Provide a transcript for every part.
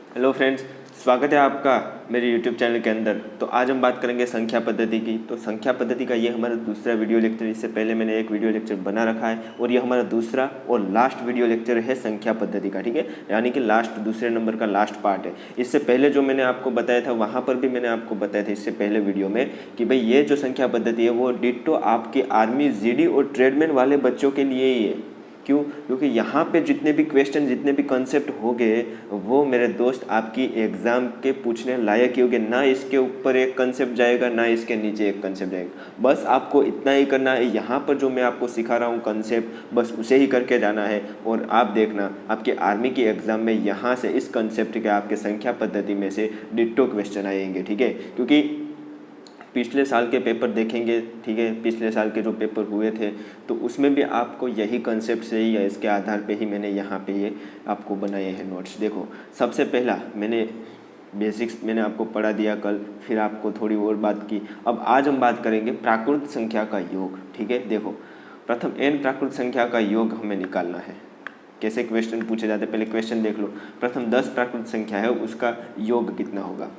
Hello friends, स्वागत है आपका मेरे YouTube चैनल के अंदर। तो आज हम बात करेंगे संख्या पद्धति की। तो संख्या पद्धति का ये हमारा दूसरा वीडियो लेक्चर। इससे पहले मैंने एक वीडियो लेक्चर बना रखा है और ये हमारा दूसरा और लास्ट वीडियो लेक्चर है संख्या पद्धति का, ठीक है। यानी कि लास्ट दूसरे नंबर का लास्ट पार्ट है। इससे पहले जो मैंने आपको बताया था वहाँ पर भी मैंने आपको बताया था इससे पहले वीडियो में कि भाई ये जो संख्या पद्धति है वो डिट्टो आपकी आर्मी, जीडी और ट्रेडमैन वाले बच्चों के लिए ही है। क्यों? क्योंकि यहाँ पे जितने भी क्वेश्चन, जितने भी कॉन्सेप्ट हो गए वो मेरे दोस्त आपकी एग्ज़ाम के पूछने लायक ही हो गए। ना इसके ऊपर एक कॉन्सेप्ट जाएगा, ना इसके नीचे एक कॉन्सेप्ट जाएगा। बस आपको इतना ही करना है, यहाँ पर जो मैं आपको सिखा रहा हूँ कॉन्सेप्ट, बस उसे ही करके जाना है। और आप देखना आपके आर्मी की एग्ज़ाम में यहाँ से इस कॉन्सेप्ट के आपके संख्या पद्धति में से डिट्टो क्वेश्चन आएंगे, ठीक है। क्योंकि पिछले साल के पेपर देखेंगे, ठीक है, पिछले साल के जो पेपर हुए थे तो उसमें भी आपको यही कंसेप्ट से ही या इसके आधार पे ही मैंने यहाँ पे ये आपको बनाए हैं नोट्स। देखो, सबसे पहला मैंने बेसिक्स मैंने आपको पढ़ा दिया कल, फिर आपको थोड़ी और बात की। अब आज हम बात करेंगे प्राकृत संख्या का योग, ठीक है। देखो, प्रथम n प्राकृत संख्या का योग हमें निकालना है। कैसे क्वेश्चन पूछे जाते हैं, पहले क्वेश्चन देख लो। प्रथम 10 प्राकृत संख्या है, उसका योग कितना होगा।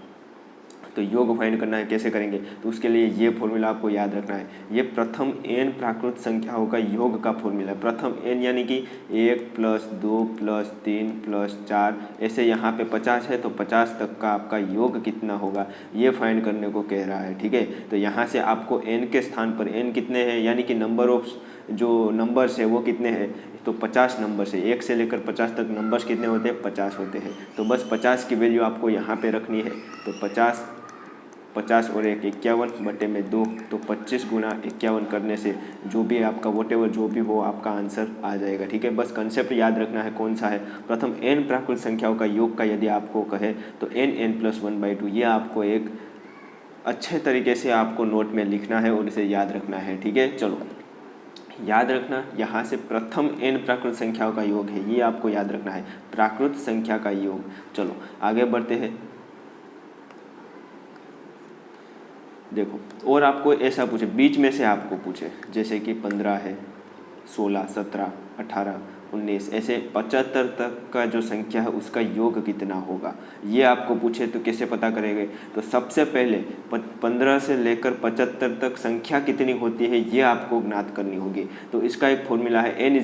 तो योग फाइंड करना है, कैसे करेंगे, तो उसके लिए ये फॉर्मूला आपको याद रखना है। ये प्रथम n प्राकृत संख्याओं का योग का फॉर्मूला है। प्रथम n यानी कि 1 + 2 + 3 + 4, ऐसे यहाँ पे 50 है तो 50 तक का आपका योग कितना होगा ये फाइंड करने को कह रहा है, ठीक है। तो यहाँ से आपको n के स्थान पर n कितने हैं, यानी कि नंबर ऑफ जो नंबर्स है वो कितने हैं, तो 50 नंबर्स है। 1 से लेकर 50 तक नंबर्स कितने होते हैं, 50 होते हैं। तो बस 50 की वैल्यू आपको यहाँ पे रखनी है। तो 50 और 1 51 बटे में 2, तो 25 गुना 51 करने से जो भी आपका वोटेवर जो भी हो आपका आंसर आ जाएगा, ठीक है। बस कंसेप्ट याद रखना है कौन सा है, प्रथम n प्राकृत संख्याओं का योग का यदि आपको कहे तो n + 1/2। ये आपको एक अच्छे तरीके से आपको नोट में लिखना है और इसे याद रखना है, ठीक है। चलो, याद रखना, यहाँ से प्रथम n प्राकृत संख्याओं का योग है, ये आपको याद रखना है, प्राकृत संख्या का योग। चलो आगे बढ़ते हैं। देखो, और आपको ऐसा पूछे, बीच में से आपको पूछे, जैसे कि 15 है, 16, 17, 18, 19, ऐसे 75 तक का जो संख्या है उसका योग कितना होगा ये आपको पूछे तो कैसे पता करेंगे। तो सबसे पहले 15 से लेकर 75 तक संख्या कितनी होती है ये आपको ज्ञात करनी होगी। तो इसका एक फॉर्मूला है, n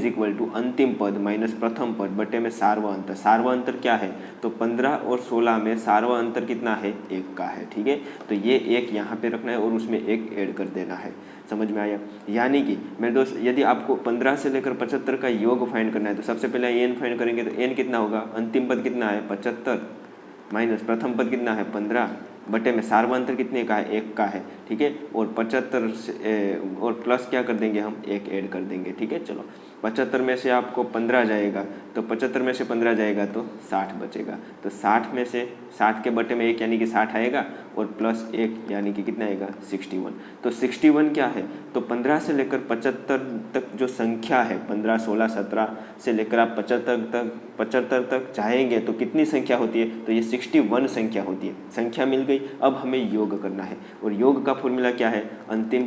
= अंतिम पद माइनस प्रथम पद बटे में सार्वं अंतर। सार्वं अंतर क्या है, तो 15 और 16 में सार्वं अंतर कितना है, 1 का है, ठीक है। तो ये 1 यहाँ पे रखना है और उसमें 1 ऐड कर देना है। समझ में आया। यानी कि मेरे दोस्त, यदि आपको 15 से लेकर 75 का योग फाइंड करना है तो सबसे पहले n फाइंड करेंगे। तो n कितना होगा, अंतिम पद कितना है 75 माइनस प्रथम पद कितना है 15 बटे में सार्वं अंतर कितने का है, 1 का है, ठीक है। और 75 से और प्लस क्या कर देंगे हम, 1 ऐड कर देंगे, ठीक है। चलो, 75 में से आपको 15 जाएगा तो 75 में से 15 जाएगा तो 60 बचेगा। तो 60 में से 60 के बटे में 1 यानी कि 60 आएगा और प्लस 1 यानी कि कितना आएगा, 61। तो 61 क्या है, तो 15 से लेकर 75 तक जो संख्या है, 15, 16, 17 से लेकर आप 75 तक जाएंगे तो कितनी संख्या होती है, तो ये 61 संख्या होती है। संख्या मिल गई। अब हमें योग करना है और योग का फॉर्मूला क्या है, अंतिम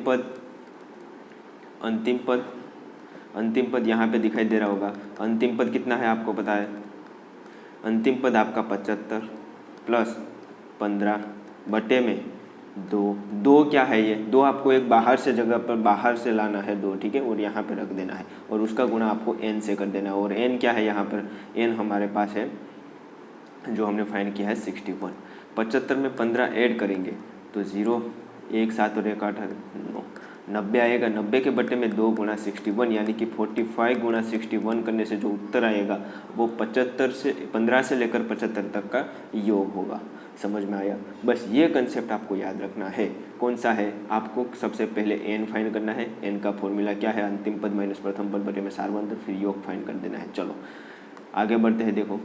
पद यहाँ पे दिखाई दे रहा होगा। अंतिम पद कितना है आपको पता है, अंतिम पद आपका 75 + 15 बटे में 2 क्या है, ये 2 आपको एक बाहर से जगह पर बाहर से लाना है 2, ठीक है, और यहाँ पे रख देना है और उसका गुणा आपको n से कर देना है। और n क्या है, यहाँ पर n हमारे पास है जो हमने फाइंड किया है 61। 75 में 15 ऐड करेंगे तो 0, 1, 7 और 1, 8, 9, 90 आएगा। 90 के बटे में 2 गुणा 61 यानी कि 45 गुणा 61 करने से जो उत्तर आएगा वो 15 से लेकर 75 तक का योग होगा। समझ में आया। बस ये कंसेप्ट आपको याद रखना है। कौन सा है, आपको सबसे पहले n फाइंड करना है। n का फॉर्मूला क्या है, अंतिम पद माइनस प्रथम पद बटे में सार्वं अंतर, फिर योग फाइंड कर देना है। चलो आगे बढ़ते हैं। देखो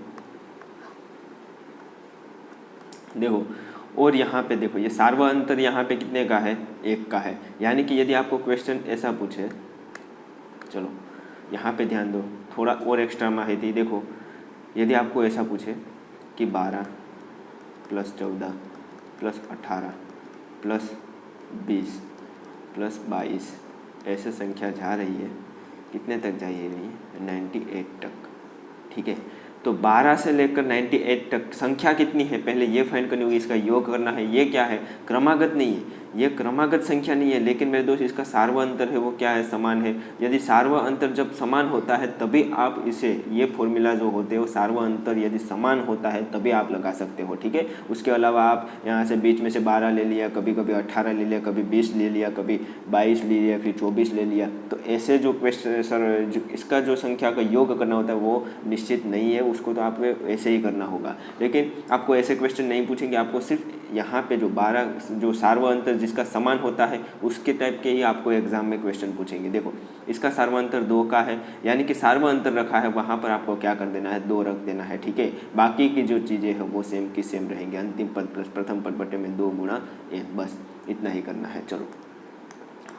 और यहाँ पे देखो, ये सार्वं अंतर यहाँ पे कितने का है, 1 का है। यानी कि यदि आपको क्वेश्चन ऐसा पूछे, चलो यहाँ पे ध्यान दो, थोड़ा और एक्स्ट्रा माहिती। देखो, यदि आपको ऐसा पूछे कि 12 + 14 + 18 + 20 + 22 ऐसे संख्या जा रही है, कितने तक जा रही है, 98 तक, ठीक है। तो 12 से लेकर 98 तक संख्या कितनी है पहले ये फाइंड करनी होगी, इसका योग करना है। ये क्या है, क्रमागत नहीं है, ये क्रमागत संख्या नहीं है, लेकिन मेरे दोस्त इसका सार्व अंतर है वो क्या है, समान है। यदि सार्व अंतर जब समान होता है तभी आप इसे, ये फॉर्मूला जो होते हो सार्व अंतर यदि समान होता है तभी आप लगा सकते हो, ठीक है। उसके अलावा आप यहाँ से बीच में से 12 ले लिया, कभी कभी 18 ले लिया, कभी 20 ले लिया, कभी 22 ले लिया, फिर 24 ले लिया, तो ऐसे जो क्वेश्चन सर इसका जो संख्या का योग करना होता है वो निश्चित नहीं है, उसको तो आपको ऐसे ही करना होगा। लेकिन आपको ऐसे क्वेश्चन नहीं पूछेंगे, आपको सिर्फ यहाँ पे जो 12 जो सार्व अंतर जिसका समान होता है उसके टाइप के ही आपको एग्जाम में क्वेश्चन पूछेंगे। देखो इसका सार्व अंतर 2 का है, यानी कि सार्व अंतर रखा है वहाँ पर आपको क्या कर देना है, 2 रख देना है, ठीक है। बाकी की जो चीज़ें हैं वो सेम की सेम रहेंगी, अंतिम पद प्लस प्रथम पद बटे में 2 गुणा n, बस इतना ही करना है। चलो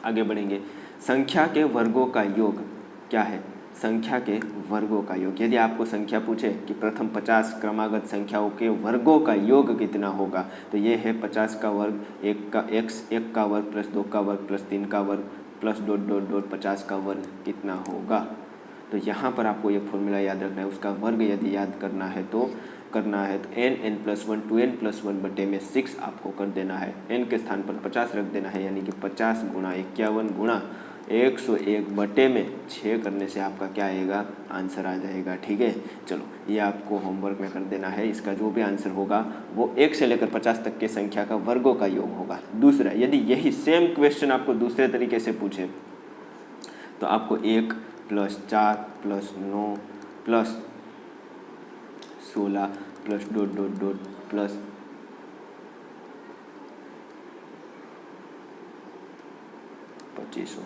आगे बढ़ेंगे। संख्या के वर्गों का योग क्या है, संख्या के वर्गों का योग। यदि आपको संख्या पूछे कि प्रथम 50 क्रमागत संख्याओं के वर्गों का योग कितना होगा, तो ये है 50 का वर्ग, 1 का वर्ग प्लस 2 का वर्ग प्लस 3 का वर्ग प्लस डॉट डॉट डॉट 50 का वर्ग कितना होगा। तो यहाँ पर आपको ये फॉर्मूला याद रखना है, उसका वर्ग यदि याद करना है तो n+1 2n+1 बटे में 6 आपको कर देना है, n के स्थान पर 50 रख देना है, यानी कि 50 गुणा 51 गुणा 101 बटे में 6 करने से आपका क्या आएगा, आंसर आ जाएगा, ठीक है। चलो ये आपको होमवर्क में कर देना है, इसका जो भी आंसर होगा वो 1 से लेकर 50 तक के संख्या का वर्गों का योग होगा। दूसरा, यदि यही सेम क्वेश्चन आपको दूसरे तरीके से पूछे तो आपको 1 + 4 + 9 + 16 + डॉट डॉट डॉट प्लस 2500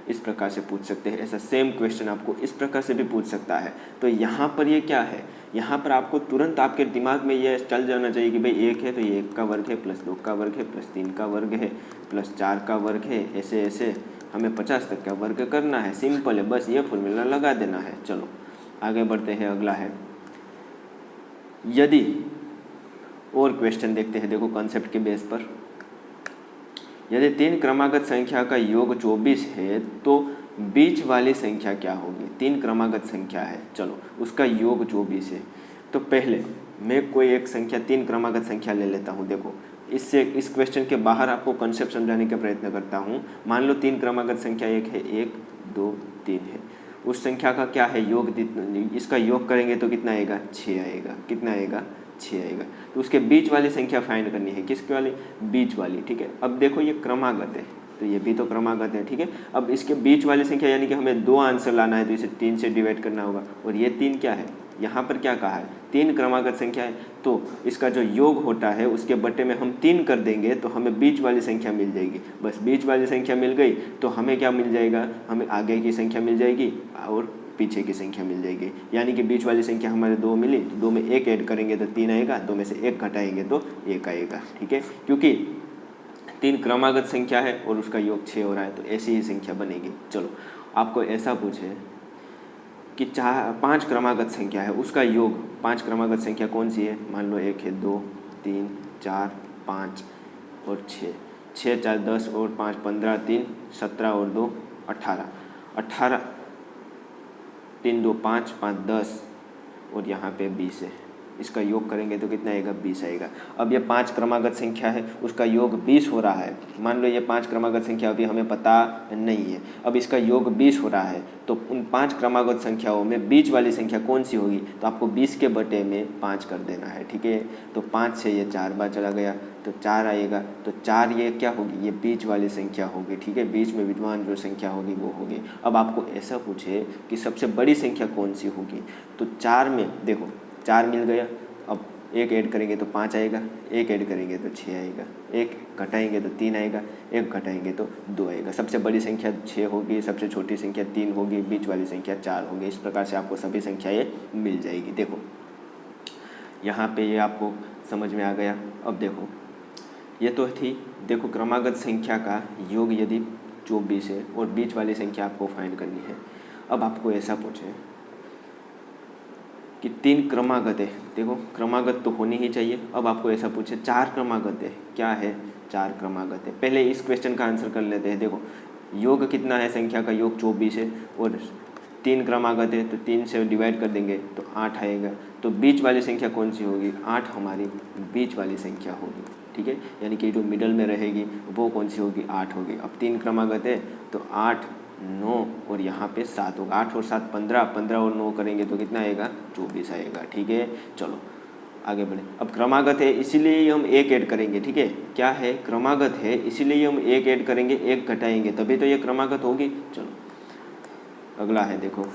इस प्रकार से पूछ सकते हैं। ऐसा सेम क्वेश्चन आपको इस प्रकार से भी पूछ सकता है। तो यहाँ पर ये क्या है, यहाँ पर आपको तुरंत आपके दिमाग में ये चल जाना चाहिए कि भाई 1 है तो ये 1 का वर्ग है प्लस 2 का वर्ग है प्लस 3 का वर्ग है प्लस 4 का वर्ग है, ऐसे ऐसे हमें 50 तक का वर्ग करना है। सिंपल है, बस ये फॉर्मूला लगा देना है। चलो आगे बढ़ते हैं, अगला है यदि और क्वेश्चन देखते हैं। देखो कॉन्सेप्ट के बेस पर, यदि 3 क्रमागत संख्या का योग 24 है तो बीच वाली संख्या क्या होगी। 3 क्रमागत संख्या है, चलो उसका योग 24 है, तो पहले मैं कोई एक संख्या 3 क्रमागत संख्या ले लेता हूँ। देखो इससे इस क्वेश्चन के बाहर आपको कॉन्सेप्ट समझाने का प्रयत्न करता हूँ। मान लो 3 क्रमागत संख्या एक है, 1 2 3 है, उस संख्या का क्या है योग, इसका योग करेंगे तो कितना आएगा, 6 आएगा। कितना आएगा, 6 आएगा। तो उसके बीच वाली संख्या फाइंड करनी है, किसके वाली, बीच वाली, ठीक है। अब देखो ये क्रमागत है तो ये भी तो क्रमागत है, ठीक है। अब इसके बीच वाली संख्या यानी कि हमें 2 आंसर लाना है तो इसे 3 से डिवाइड करना होगा, और ये 3 क्या है, यहाँ पर क्या कहा है, 3 क्रमागत संख्या है, तो इसका जो योग होता है उसके बटे में हम 3 कर देंगे तो हमें बीच वाली संख्या मिल जाएगी। बस बीच वाली संख्या मिल गई तो हमें क्या मिल जाएगा, हमें आगे की संख्या मिल जाएगी और पीछे की संख्या मिल जाएगी। यानी कि बीच वाली संख्या हमारे 2 मिली तो 2 में 1 ऐड करेंगे तो 3 आएगा, 2 में से 1 घटाएंगे तो 1 आएगा, ठीक है। क्योंकि 3 क्रमागत संख्या है और उसका योग 6 हो रहा है तो ऐसी ही संख्या बनेगी। चलो आपको ऐसा पूछे कि 5 क्रमागत संख्या है, उसका योग 5 क्रमागत संख्या कौन सी है, मान लो 1 है, 2 3 4 5 और 6, 6 4 10 और 5 15, 3 17 और 2 18, 18 3 2 5 5 10 और यहाँ पे 20 है। इसका योग करेंगे तो कितना आएगा, 20 आएगा। अब ये 5 क्रमागत संख्या है, उसका योग 20 हो रहा है। मान लो ये 5 क्रमागत संख्या अभी हमें पता नहीं है, अब इसका योग 20 हो रहा है, तो उन 5 क्रमागत संख्याओं में बीच वाली संख्या कौन सी होगी, तो आपको 20 के बटे में 5 कर देना है, ठीक है। तो 5 से ये 4 बार चला गया तो 4 आएगा, तो 4 ये क्या होगी, ये बीच वाली संख्या होगी, ठीक है। बीच में विद्यमान जो संख्या होगी वो होगी। अब आपको ऐसा पूछे कि सबसे बड़ी संख्या कौन सी होगी, तो 4 में देखो 4 मिल गया, अब 1 ऐड करेंगे तो 5 आएगा, 1 ऐड करेंगे तो 6 आएगा, 1 घटाएंगे तो 3 आएगा, 1 घटाएंगे तो 2 आएगा। सबसे बड़ी संख्या 6 होगी, सबसे छोटी संख्या 3 होगी, बीच वाली संख्या 4 होगी। इस प्रकार से आपको सभी संख्याएँ मिल जाएगी। देखो यहाँ पे ये आपको समझ में आ गया। अब देखो ये तो थी, देखो क्रमागत संख्या का योग यदि 24 है और बीच वाली संख्या आपको फाइंड करनी है। अब आपको ऐसा पूछे कि 3 क्रमागत है, देखो क्रमागत तो होनी ही चाहिए। अब आपको ऐसा पूछे 4 क्रमागत है, क्या है, 4 क्रमागत है। पहले इस क्वेश्चन का आंसर कर लेते हैं। देखो योग कितना है, संख्या का योग 24 है और 3 क्रमागत है तो 3 से डिवाइड कर देंगे तो 8 आएगा। तो बीच वाली संख्या कौन सी होगी? 8 हमारी बीच वाली संख्या होगी, ठीक है। यानी कि जो मिडल में रहेगी वो कौन सी होगी? 8 होगी। अब 3 क्रमागत है तो 8, 9 और यहाँ पे 7 होगा। 8 और 7 15, 15 और 9 करेंगे तो कितना आएगा? 24 आएगा, ठीक है। चलो आगे बढ़े। अब क्रमागत है इसीलिए हम एक ऐड करेंगे, ठीक है। क्या है? क्रमागत है इसीलिए हम एक ऐड करेंगे, एक घटाएंगे तभी तो ये क्रमागत होगी। चलो अगला है, देखो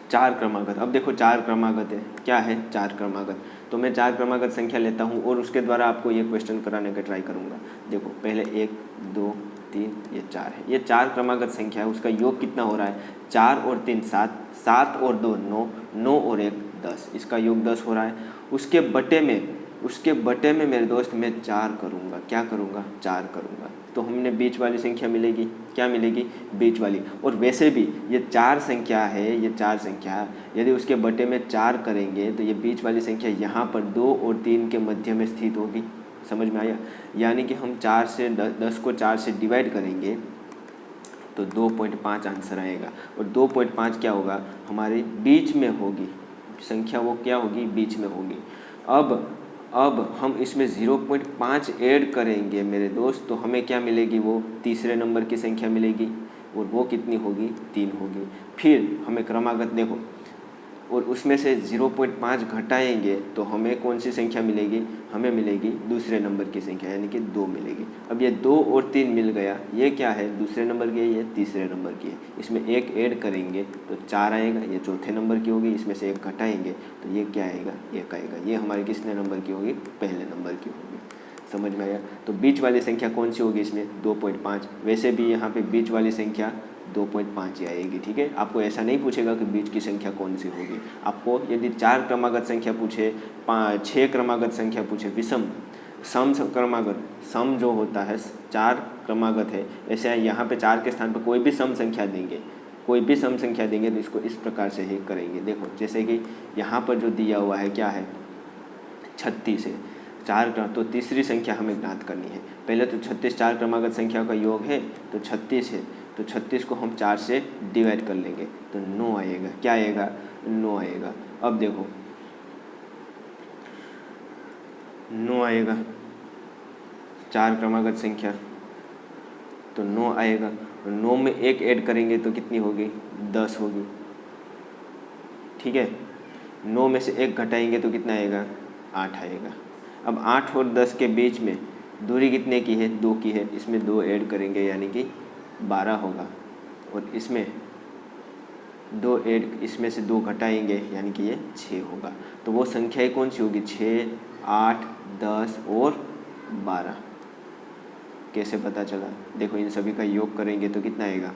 4 क्रमागत। अब देखो 4 क्रमागत है, क्या है? 4 क्रमागत। तो मैं 4 क्रमागत संख्या लेता हूँ और उसके द्वारा आपको ये क्वेश्चन कराने का ट्राई करूँगा। देखो पहले 1, 2, 3, ये 4 है। ये 4 क्रमागत संख्या है, उसका योग कितना हो रहा है? 4 और 3 7, 7 और 2 9, 9 और 1 10, इसका योग 10 हो रहा है। उसके बटे में मेरे दोस्त मैं 4 करूँगा। क्या करूँगा? 4 करूँगा। तो हमने बीच वाली संख्या मिलेगी, क्या मिलेगी? बीच वाली। और वैसे भी ये 4 संख्या है, ये 4 संख्या यदि उसके बटे में 4 करेंगे तो ये बीच वाली संख्या यहाँ पर 2 और 3 के मध्य में स्थित होगी। समझ में आया? यानी कि हम 4 से 10 को 4 से डिवाइड करेंगे तो 2.5 आंसर आएगा। और 2.5 क्या होगा? हमारे बीच में होगी संख्या, वो क्या होगी? बीच में होगी। अब हम इसमें 0.5 ऐड करेंगे मेरे दोस्त, तो हमें क्या मिलेगी? वो तीसरे नंबर की संख्या मिलेगी और वो कितनी होगी? 3 होगी। फिर हमें क्रमागत देखो, और उसमें से 0.5 घटाएंगे तो हमें कौन सी संख्या मिलेगी? हमें मिलेगी दूसरे नंबर की संख्या, यानी कि 2 मिलेगी। अब ये 2 और 3 मिल गया, ये क्या है? दूसरे नंबर की है, ये तीसरे नंबर की है। इसमें एक ऐड करेंगे तो 4 आएगा, ये चौथे नंबर की होगी। इसमें से एक घटाएंगे तो ये क्या आएगा? 1 आएगा। ये हमारे किसने नंबर की होगी? पहले नंबर की होगी। समझ में आया? तो बीच वाली संख्या कौन सी होगी इसमें? 2.5। वैसे भी यहाँ पे बीच वाली संख्या 2.5 ही आएगी, ठीक है। आपको ऐसा नहीं पूछेगा कि बीच की संख्या कौन सी होगी। आपको यदि 4 क्रमागत संख्या पूछे, 6 क्रमागत संख्या पूछे, विषम सम क्रमागत, सम जो होता है 4 क्रमागत है, ऐसे यहाँ पे 4 के स्थान पर कोई भी सम संख्या देंगे, कोई भी सम संख्या देंगे तो इसको इस प्रकार से ही करेंगे। देखो जैसे कि यहाँ पर जो दिया हुआ है क्या है? 36 है। 4 तो तीसरी संख्या हमें ज्ञात करनी है। पहले तो 36 4 क्रमागत संख्या का योग है तो 36 है, तो 36 को हम 4 से डिवाइड कर लेंगे तो 9 आएगा। क्या आएगा? 9 आएगा। अब देखो 9 आएगा, 4 क्रमागत संख्या तो 9 आएगा। 9 में एक ऐड करेंगे तो कितनी होगी? 10 होगी, ठीक है। 9 में से एक घटाएंगे तो कितना आएगा? 8 आएगा। अब 8 और 10 के बीच में दूरी कितने की है? 2 की है। इसमें 2 ऐड करेंगे यानी कि 12 होगा। और इसमें 2 ऐड, इसमें से 2 घटाएंगे यानी कि ये 6 होगा। तो वो संख्याएं कौन सी होगी? 6, 8, 10 और 12। कैसे पता चला? देखो इन सभी का योग करेंगे तो कितना आएगा?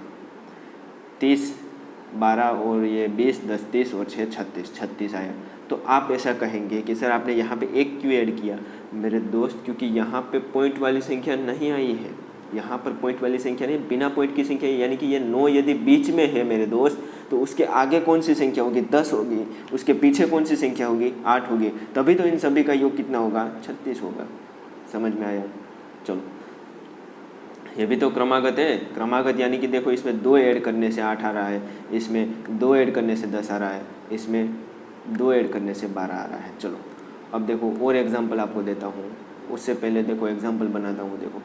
30, 12 और ये 20, 10, 30 और 6 36, 36 आया। तो आप ऐसा कहेंगे कि सर आपने यहाँ पे एक क्यों ऐड किया? मेरे दोस्त क्योंकि यहाँ पे पॉइंट वाली संख्या नहीं आई है, यहाँ पर पॉइंट वाली संख्या नहीं, बिना पॉइंट की संख्या, यानी कि ये 9 यदि बीच में है मेरे दोस्त तो उसके आगे कौन सी संख्या होगी? 10 होगी। उसके पीछे कौन सी संख्या होगी? 8 होगी। तभी तो इन सभी का योग कितना होगा? 36 होगा। समझ में आया? चलो ये भी तो क्रमागत है। क्रमागत यानी कि देखो इसमें 2 ऐड करने से 8 आ रहा है, इसमें 2 ऐड करने से 10 आ रहा है, इसमें 2 ऐड करने से 12 आ रहा है। चलो अब देखो और एग्जांपल आपको देता हूँ। उससे पहले देखो एग्जांपल बनाता हूँ। देखो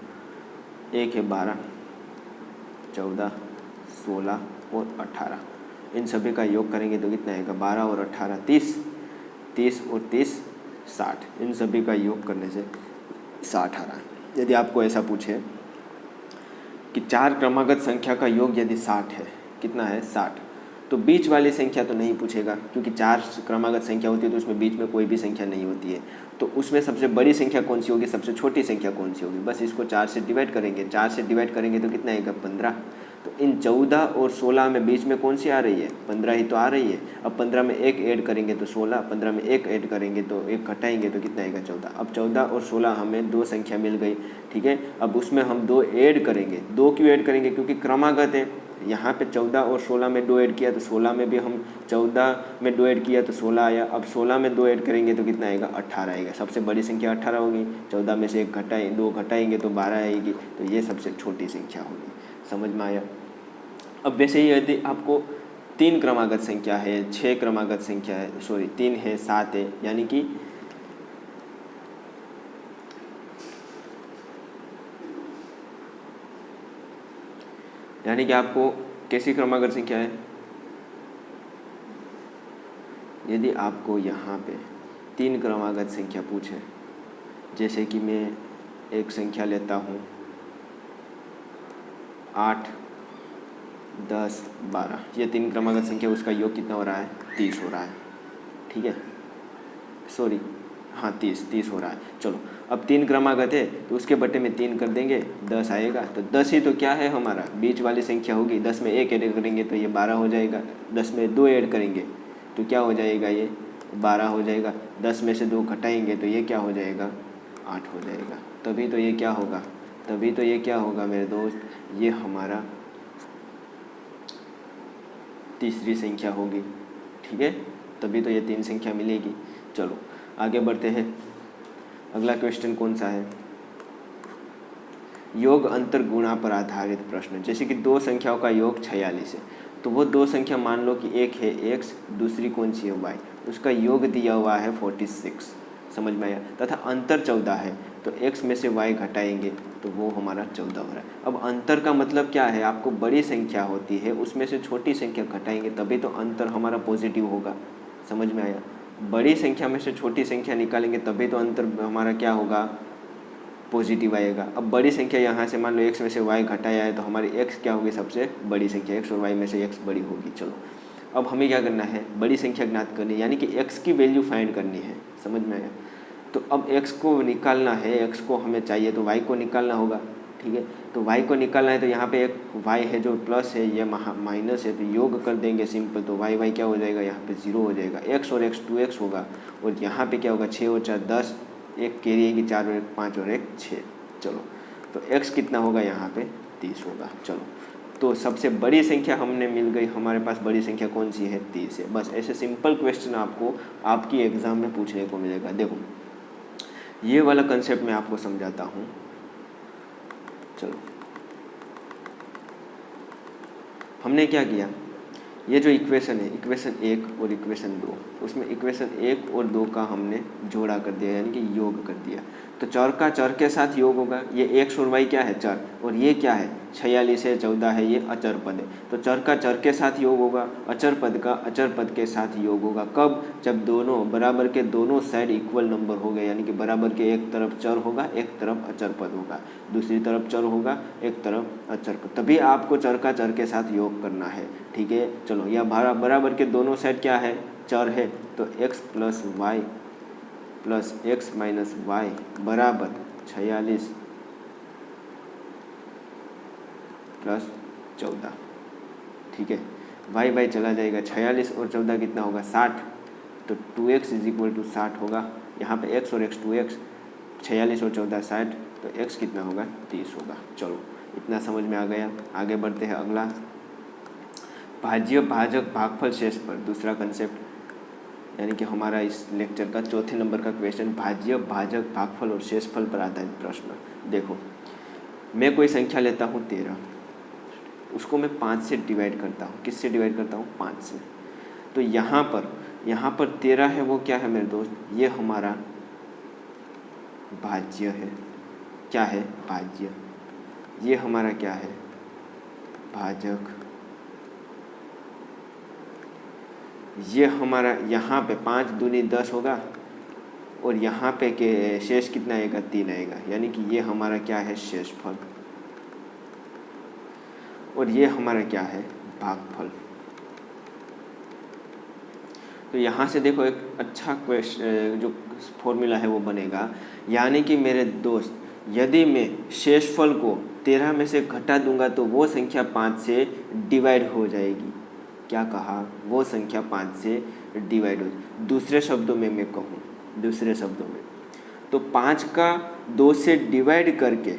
एक है 12, 14, 16 और 18। इन सभी का योग करेंगे तो कितना आएगा? 12 और 18 30, 30 और 30 60। इन सभी का योग करने से 60 आ रहा है। यदि आपको ऐसा पूछे कि 4 क्रमागत संख्या का योग यदि 60 है, कितना है? 60, तो बीच वाली संख्या तो नहीं पूछेगा क्योंकि 4 क्रमागत संख्या होती है तो उसमें बीच में कोई भी संख्या नहीं होती है। तो उसमें सबसे बड़ी संख्या कौन सी होगी? सबसे छोटी संख्या कौन सी होगी? बस इसको 4 से डिवाइड करेंगे। 4 से डिवाइड करेंगे तो कितना आएगा? 15। तो इन 14 और 16 में बीच में कौन सी आ रही है? 15 ही तो आ रही है। अब 15 में एक ऐड करेंगे तो 16, 15 में एक ऐड करेंगे तो एक घटाएंगे तो कितना आएगा? 14। अब 14 और 16 हमें 2 संख्या मिल गई, ठीक है। अब उसमें हम 2 ऐड करेंगे। 2 क्यों ऐड करेंगे? क्योंकि क्रमागत है। यहाँ पे 14 और 16 में 2 ऐड किया तो 16 में भी हम 14 में 2 ऐड किया तो 16 आया। अब 16 में 2 ऐड करेंगे तो कितना आएगा? 18 आएगा। सबसे बड़ी संख्या 18 होगी। 14 में से एक 2 घटाएंगे तो 12 आएगी। तो ये सबसे छोटी संख्या होगी। समझ में आया? अब वैसे ही यदि आपको 3 क्रमागत संख्या है, 6 क्रमागत संख्या है, सॉरी 3 है, 7 है, यानी कि आपको कैसी क्रमागत संख्या है, यदि आपको यहाँ पे 3 क्रमागत संख्या पूछे, जैसे कि मैं एक संख्या लेता हूँ 8, 10, 12, ये 3 क्रमागत संख्या, उसका योग कितना हो रहा है, 30 हो रहा है, ठीक है, सॉरी हाँ 30 हो रहा है। चलो अब 3 क्रमागत है तो उसके बटे में 3 कर देंगे, 10 आएगा, तो 10 ही तो क्या है हमारा बीच वाली संख्या होगी। 10 में 1 ऐड करेंगे तो ये 12 हो जाएगा, 10 में 2 ऐड करेंगे तो क्या हो जाएगा, ये 12 हो जाएगा, 10 में से 2 घटाएंगे तो ये क्या हो जाएगा, 8 हो जाएगा। तभी तो ये क्या होगा मेरे दोस्त, ये हमारा तीसरी संख्या होगी, ठीक है, तभी तो ये 3 संख्या मिलेगी। चलो आगे बढ़ते हैं, अगला क्वेश्चन कौन सा है, योग अंतर गुणा पर आधारित प्रश्न। जैसे कि 2 संख्याओं का योग 46 है, तो वो 2 संख्या मान लो कि एक है x, दूसरी कौन सी है y, उसका योग दिया हुआ है 46, समझ में आया, तथा अंतर 14 है, तो x में से y घटाएंगे तो वो हमारा 14 हो रहा है। अब अंतर का मतलब क्या है, आपको बड़ी संख्या होती है उसमें से छोटी संख्या घटाएंगे तभी तो अंतर हमारा पॉजिटिव होगा, समझ में आया। बड़ी संख्या में से छोटी संख्या निकालेंगे तभी तो अंतर हमारा क्या होगा, पॉजिटिव आएगा। अब बड़ी संख्या यहाँ से मान लो x में से y घटाया है तो हमारी x क्या होगी, सबसे बड़ी संख्या, x और y में से x बड़ी होगी। चलो अब हमें क्या करना है, बड़ी संख्या ज्ञात करनी है, यानी कि x की वैल्यू फाइंड करनी है, समझ में आया। तो अब x को निकालना है, x को हमें चाहिए तो y को निकालना होगा, ठीक है। तो y को निकालना है तो यहाँ पे एक y है जो प्लस है, ये माइनस है, तो योग कर देंगे सिंपल, तो y क्या हो जाएगा, यहाँ पे 0 हो जाएगा, x और x 2x होगा, और यहाँ पे क्या होगा 6 और 4 10, एक कैरी आएगी 4 और 1 5 और 1 6। चलो तो x कितना होगा, यहाँ पे 30 होगा। चलो तो सबसे बड़ी संख्या हमने मिल गई, हमारे पास बड़ी संख्या कौन सी है, 30 है। बस ऐसे सिंपल क्वेश्चन आपको आपकी एग्ज़ाम में पूछने को मिलेगा। देखो ये वाला कंसेप्ट मैं आपको समझाता हूँ। चलो हमने क्या किया, ये जो इक्वेशन है, इक्वेशन 1 और इक्वेशन 2, उसमें इक्वेशन 1 और 2 का हमने जोड़ा कर दिया, यानी कि योग कर दिया। तो चर का चर के साथ योग होगा, ये x और y क्या है, चर, और ये क्या है 46 है, 14 है, ये अचर पद है। तो चर का चर के साथ योग होगा, अचर पद का अचर पद के साथ योग होगा। कब, जब दोनों बराबर के दोनों साइड इक्वल नंबर हो गए, यानी कि बराबर के एक तरफ चर होगा, एक तरफ अचर पद होगा, दूसरी तरफ चर होगा, एक तरफ अचर पद, तभी आपको चर का चर के साथ योग करना है, ठीक है। चलो या बराबर के दोनों साइड क्या है, चर है, तो x plus y plus x minus y बराबर 46 प्लस 14, ठीक है। वाई बाई चला जाएगा, 46 और 14 कितना होगा 60, तो 2x इज इक्वल टू 60 होगा। यहाँ पे x और x 2x, 46 और 14 60, तो x कितना होगा 30 होगा। चलो इतना समझ में आ गया। आगे बढ़ते हैं, अगला भाज्य भाजक भागफल शेषफल, दूसरा कंसेप्ट, यानी कि हमारा इस लेक्चर का चौथे नंबर का क्वेश्चन, भाज्य भाजक भागफल और शेषफल पर आधारित प्रश्न। देखो मैं कोई संख्या लेता हूँ 13, उसको मैं 5 से डिवाइड करता हूँ। किससे डिवाइड करता हूँ, 5 से। तो यहाँ पर 13 है, वो क्या है मेरे दोस्त, ये हमारा भाज्य है। क्या है, भाज्य। ये हमारा क्या है, भाजक। ये हमारा यहाँ पे 5 दूनी 10 होगा, और यहाँ पे के शेष कितना आएगा, 3 आएगा, यानी कि ये हमारा क्या है, शेषफल। और ये हमारा क्या है, भागफल। तो यहाँ से देखो एक अच्छा क्वेश्चन जो फॉर्मूला है वो बनेगा, यानी कि मेरे दोस्त यदि मैं शेषफल को 13 में से घटा दूंगा तो वो संख्या 5 से डिवाइड हो जाएगी। क्या कहा, वो संख्या 5 से डिवाइड हो। दूसरे शब्दों में मैं कहूँ, दूसरे शब्दों में तो 5 का 2 से डिवाइड करके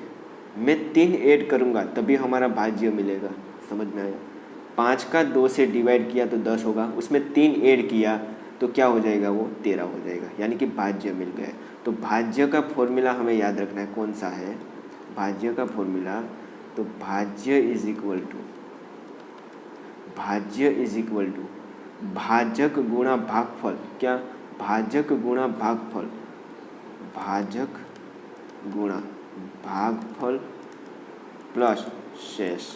मैं 3 ऐड करूँगा तभी हमारा भाज्य मिलेगा। समझ में आया। 5 का 2 से डिवाइड किया तो 10 होगा, उसमें 3 ऐड किया तो क्या हो जाएगा, वो 13 हो जाएगा, यानी कि भाज्य मिल गया। तो भाज्य का फॉर्मूला हमें याद रखना है, कौन सा है भाज्य का फॉर्मूला, तो भाज्य इज इक्वल टू, भाज्य इज इक्वल टू भाजक गुणा भागफल। क्या? भाजक गुणा भागफल, भाजक गुणा भागफल प्लस शेष।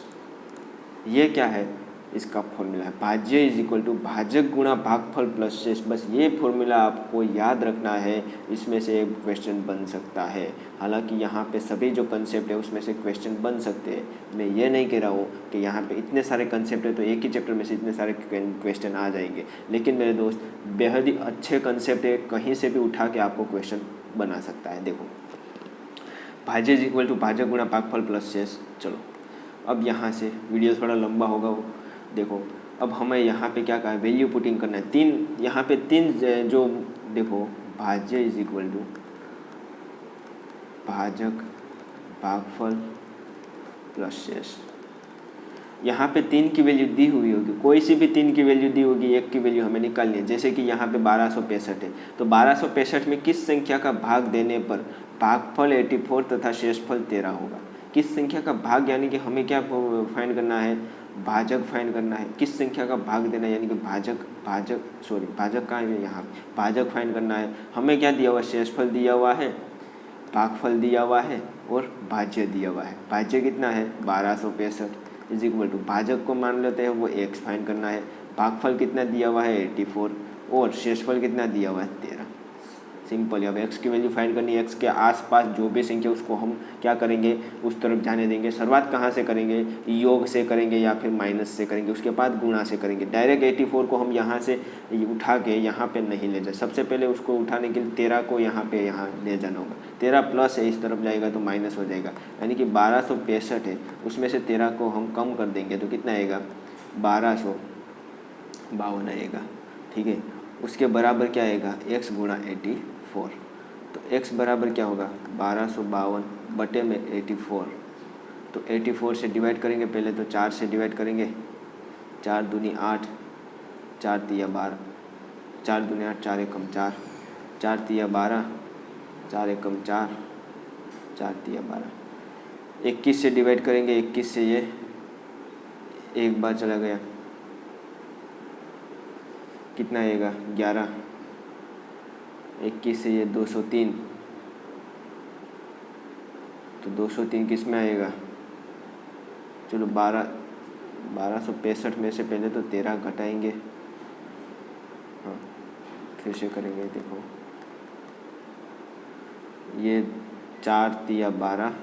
ये क्या है? इसका फॉर्मूला है भाज्य इज इक्वल टू भाजक गुणा भागफल प्लस शेष। बस ये फॉर्मूला आपको याद रखना है, इसमें से एक क्वेश्चन बन सकता है। हालांकि यहाँ पे सभी जो कंसेप्ट है उसमें से क्वेश्चन बन सकते हैं। मैं ये नहीं कह रहा हूँ कि यहाँ पे इतने सारे कंसेप्ट है तो एक ही चैप्टर में से इतने सारे क्वेश्चन आ जाएंगे, लेकिन मेरे दोस्त बेहद ही अच्छे कंसेप्ट है, कहीं से भी उठा के आपको क्वेश्चन बना सकता है। देखो भाज्य इज इक्वल टू भाजक गुणा भागफल प्लस शेष। चलो अब यहाँ से वीडियो थोड़ा लंबा होगा वो। देखो अब हमें यहाँ पे क्या कहा है? वैल्यू पुटिंग करना है। तीन यहाँ पे तीन जो देखो भाज्य इज इक्वल टू भाजक भागफल प्लस शेष। यहाँ पे तीन की वैल्यू दी हुई होगी, कोई सी भी तीन की वैल्यू दी होगी, एक की वैल्यू हमें निकालनी है। जैसे कि यहाँ पे 1265 है, तो 1265 में किस संख्या का भाग देने पर भागफल 84 तथा शेषफल 13 होगा? किस संख्या का भाग, यानी कि हमें क्या फाइंड करना है? भाजक फाइंड करना है। किस संख्या का भाग देना है, यानी कि भाजक का है यहाँ, भाजक फाइंड करना है। हमें क्या दिया हुआ है? शेषफल दिया हुआ है, भागफल दिया हुआ है और भाज्य दिया हुआ है। भाज्य कितना है? 1265 इज इक्वल टू भाजक को मान लेते हैं वो x फाइंड करना है। भागफल कितना दिया हुआ है? 84 और शेषफल कितना दिया हुआ है? 13। सिंपल। अब x की वैल्यू फाइंड करनी है। x के आसपास जो भी संख्या उसको हम क्या करेंगे? उस तरफ जाने देंगे। शुरुआत कहाँ से करेंगे? योग से करेंगे या फिर माइनस से करेंगे, उसके बाद गुणा से करेंगे। डायरेक्ट 84 को हम यहाँ से उठा के यहाँ पे नहीं ले जाए। सबसे पहले उसको उठाने के लिए 13 को यहाँ ले जाना होगा। 13 प्लस है, इस तरफ जाएगा तो माइनस हो जाएगा, यानी कि 1265 है, उसमें से 13 को हम कम कर देंगे तो कितना आएगा? 1252 आएगा। ठीक है, उसके बराबर क्या आएगा? x गुणा 84। तो x बराबर क्या होगा? 1252 बटे में 84। तो 84 से डिवाइड करेंगे, पहले तो 4 से डिवाइड करेंगे। 4 दूनी 8, 4 तिया 12, 4 दूनी 8, 4 एकम 4, 4 तिया 12, 4 एकम 4, 4 तिया 12। 21 से डिवाइड करेंगे, 21 से ये एक बार चला गया, कितना आएगा? 11। 21 से ये 203, तो 203 किस में आएगा? चलो 1265 में से पहले तो 13 घटाएंगे। हाँ फिर से करेंगे। देखो ये 4 तिया 12,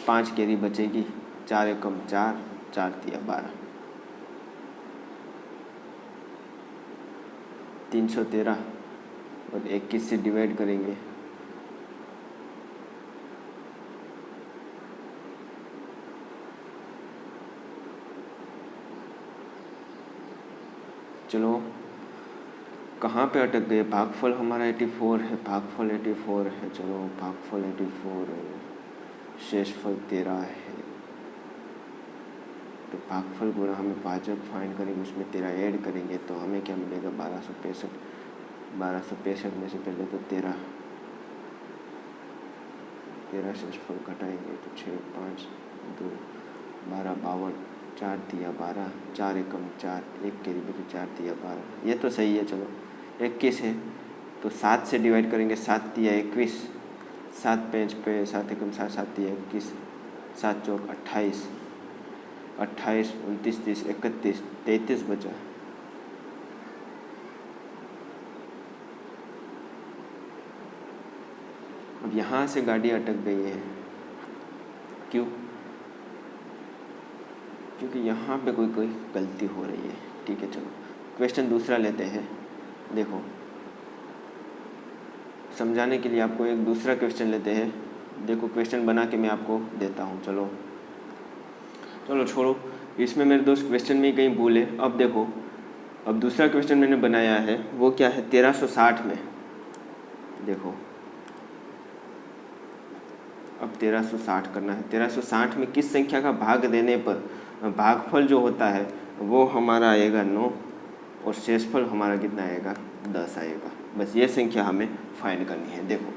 5 कैरी बचेगी, 4 एकम 4, 4 तिया 12, 313 और 21 से डिवाइड करेंगे। चलो कहाँ पे अटक गए? भागफल हमारा 84 है, भागफल 84 है। चलो भागफल 84 है, शेषफल 13 है। तो भागफल गुणा हमें भाजक फाइंड करेंगे, उसमें 13 ऐड करेंगे तो हमें क्या मिलेगा? 1265। 1265 में से पहले तो 13 शेषफल घटाएंगे तो 6, 5, 2, 12, 52, 4 तिया 12, 4 एकम 4, 1 कैरी बचे, 4 तिया 12। ये तो सही है। चलो 21 है तो 7 से डिवाइड करेंगे, 7 तिया 21, 7 5 पे 7 एकम 7, 7 तिया 21, 7 चौक 28, 28, 29, 30, 31, 33 बचा। अब यहाँ से गाड़ी अटक गई है, क्यों? क्योंकि यहाँ पे कोई गलती हो रही है। ठीक है, चलो क्वेश्चन दूसरा लेते हैं। देखो समझाने के लिए आपको एक दूसरा क्वेश्चन लेते हैं। देखो क्वेश्चन बना के मैं आपको देता हूँ। चलो छोड़ो, इसमें मेरे दोस्त क्वेश्चन में कहीं भूल है। अब देखो, अब दूसरा क्वेश्चन मैंने बनाया है वो क्या है? 1360 में। देखो अब 1360 करना है। 1360 में किस संख्या का भाग देने पर भागफल जो होता है वो हमारा आएगा 9 और शेषफल हमारा कितना आएगा? 10 आएगा। बस ये संख्या हमें फाइंड करनी है। देखो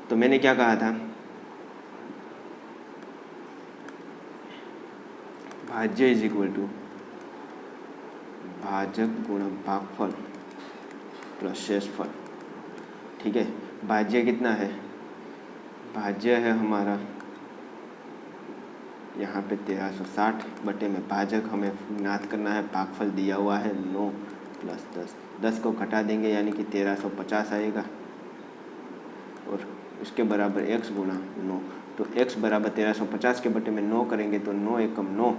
तो मैंने क्या कहा था? भाज्य इज इक्वल टू भाजक गुणा भागफल प्लस शेषफल। ठीक है, भाज्य कितना है, भाज्य है हमारा यहाँ पे 1360 बटे में भाजक हमें ज्ञात करना है, भागफल दिया हुआ है 9 प्लस 10, 10 को घटा देंगे यानी कि 1350 आएगा और उसके बराबर x गुणा 9। तो x बराबर 1350 के बटे में 9 करेंगे तो 9 एकम 9,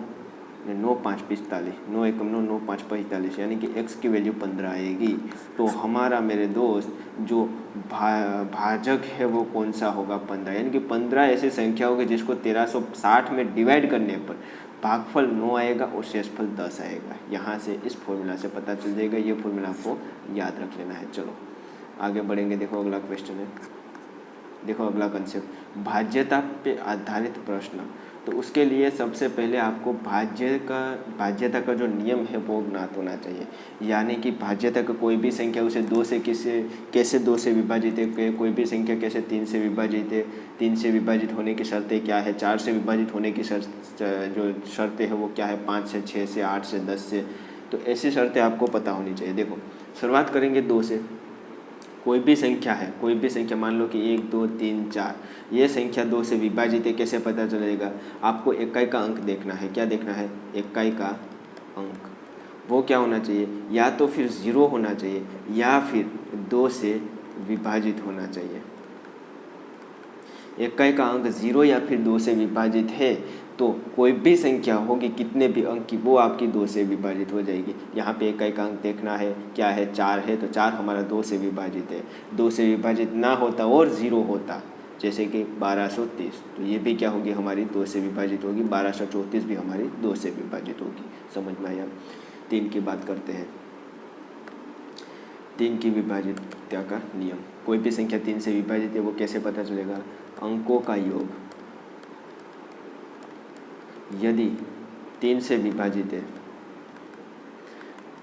9 5 45, 9 एकम 9, 9 5 45 यानी कि x की वैल्यू 15 आएगी। तो हमारा मेरे दोस्त जो भाजक है वो कौन सा होगा, 15, यानी कि 15 ऐसी संख्या होगी जिसको 1360 में डिवाइड करने पर भागफल 9 आएगा और शेषफल 10 आएगा। यहाँ से इस फॉर्मूला से पता चल जाएगा, ये फॉर्मूला आपको याद रख लेना है। चलो आगे बढ़ेंगे। देखो अगला क्वेश्चन है, देखो अगला कंसेप्ट, भाज्यता पे आधारित प्रश्न। तो उसके लिए सबसे पहले आपको भाज्यता का जो नियम है वो ज्ञात होना चाहिए, यानी कि भाज्यता का कोई भी संख्या उसे 2 से कैसे 2 से विभाजित है, कोई भी संख्या कैसे 3 से विभाजित है, 3 से विभाजित होने की शर्तें क्या है, 4 से विभाजित होने की जो शर्तें है वो क्या है, 5 से, 6 से, 8 से, 10 से। तो ऐसी शर्तें आपको पता होनी चाहिए। देखो शुरुआत करेंगे 2 से। कोई भी संख्या है, कोई भी संख्या मान लो कि 1 2 3 4, ये संख्या 2 से विभाजित है, कैसे पता चलेगा, आपको इकाई का अंक देखना है। क्या देखना है, इकाई का अंक। वो क्या होना चाहिए, या तो फिर 0 होना चाहिए या फिर 2 से विभाजित होना चाहिए। इकाई का अंक 0 या फिर 2 से विभाजित है तो कोई भी संख्या होगी कितने भी अंक की, वो आपकी 2 से विभाजित हो जाएगी। यहाँ पे इकाई का अंक देखना है, क्या है, 4 है, तो 4 हमारा 2 से विभाजित है। 2 से विभाजित ना होता और 0 होता, जैसे कि 1230, तो ये भी क्या होगी, हमारी 2 से विभाजित होगी। 1234 भी हमारी 2 से विभाजित होगी। समझ में आया। 3 की बात करते हैं। 3 की विभाजितता का नियम, कोई भी संख्या 3 से विभाजित है वो कैसे पता चलेगा, अंकों का योग यदि 3 से विभाजित है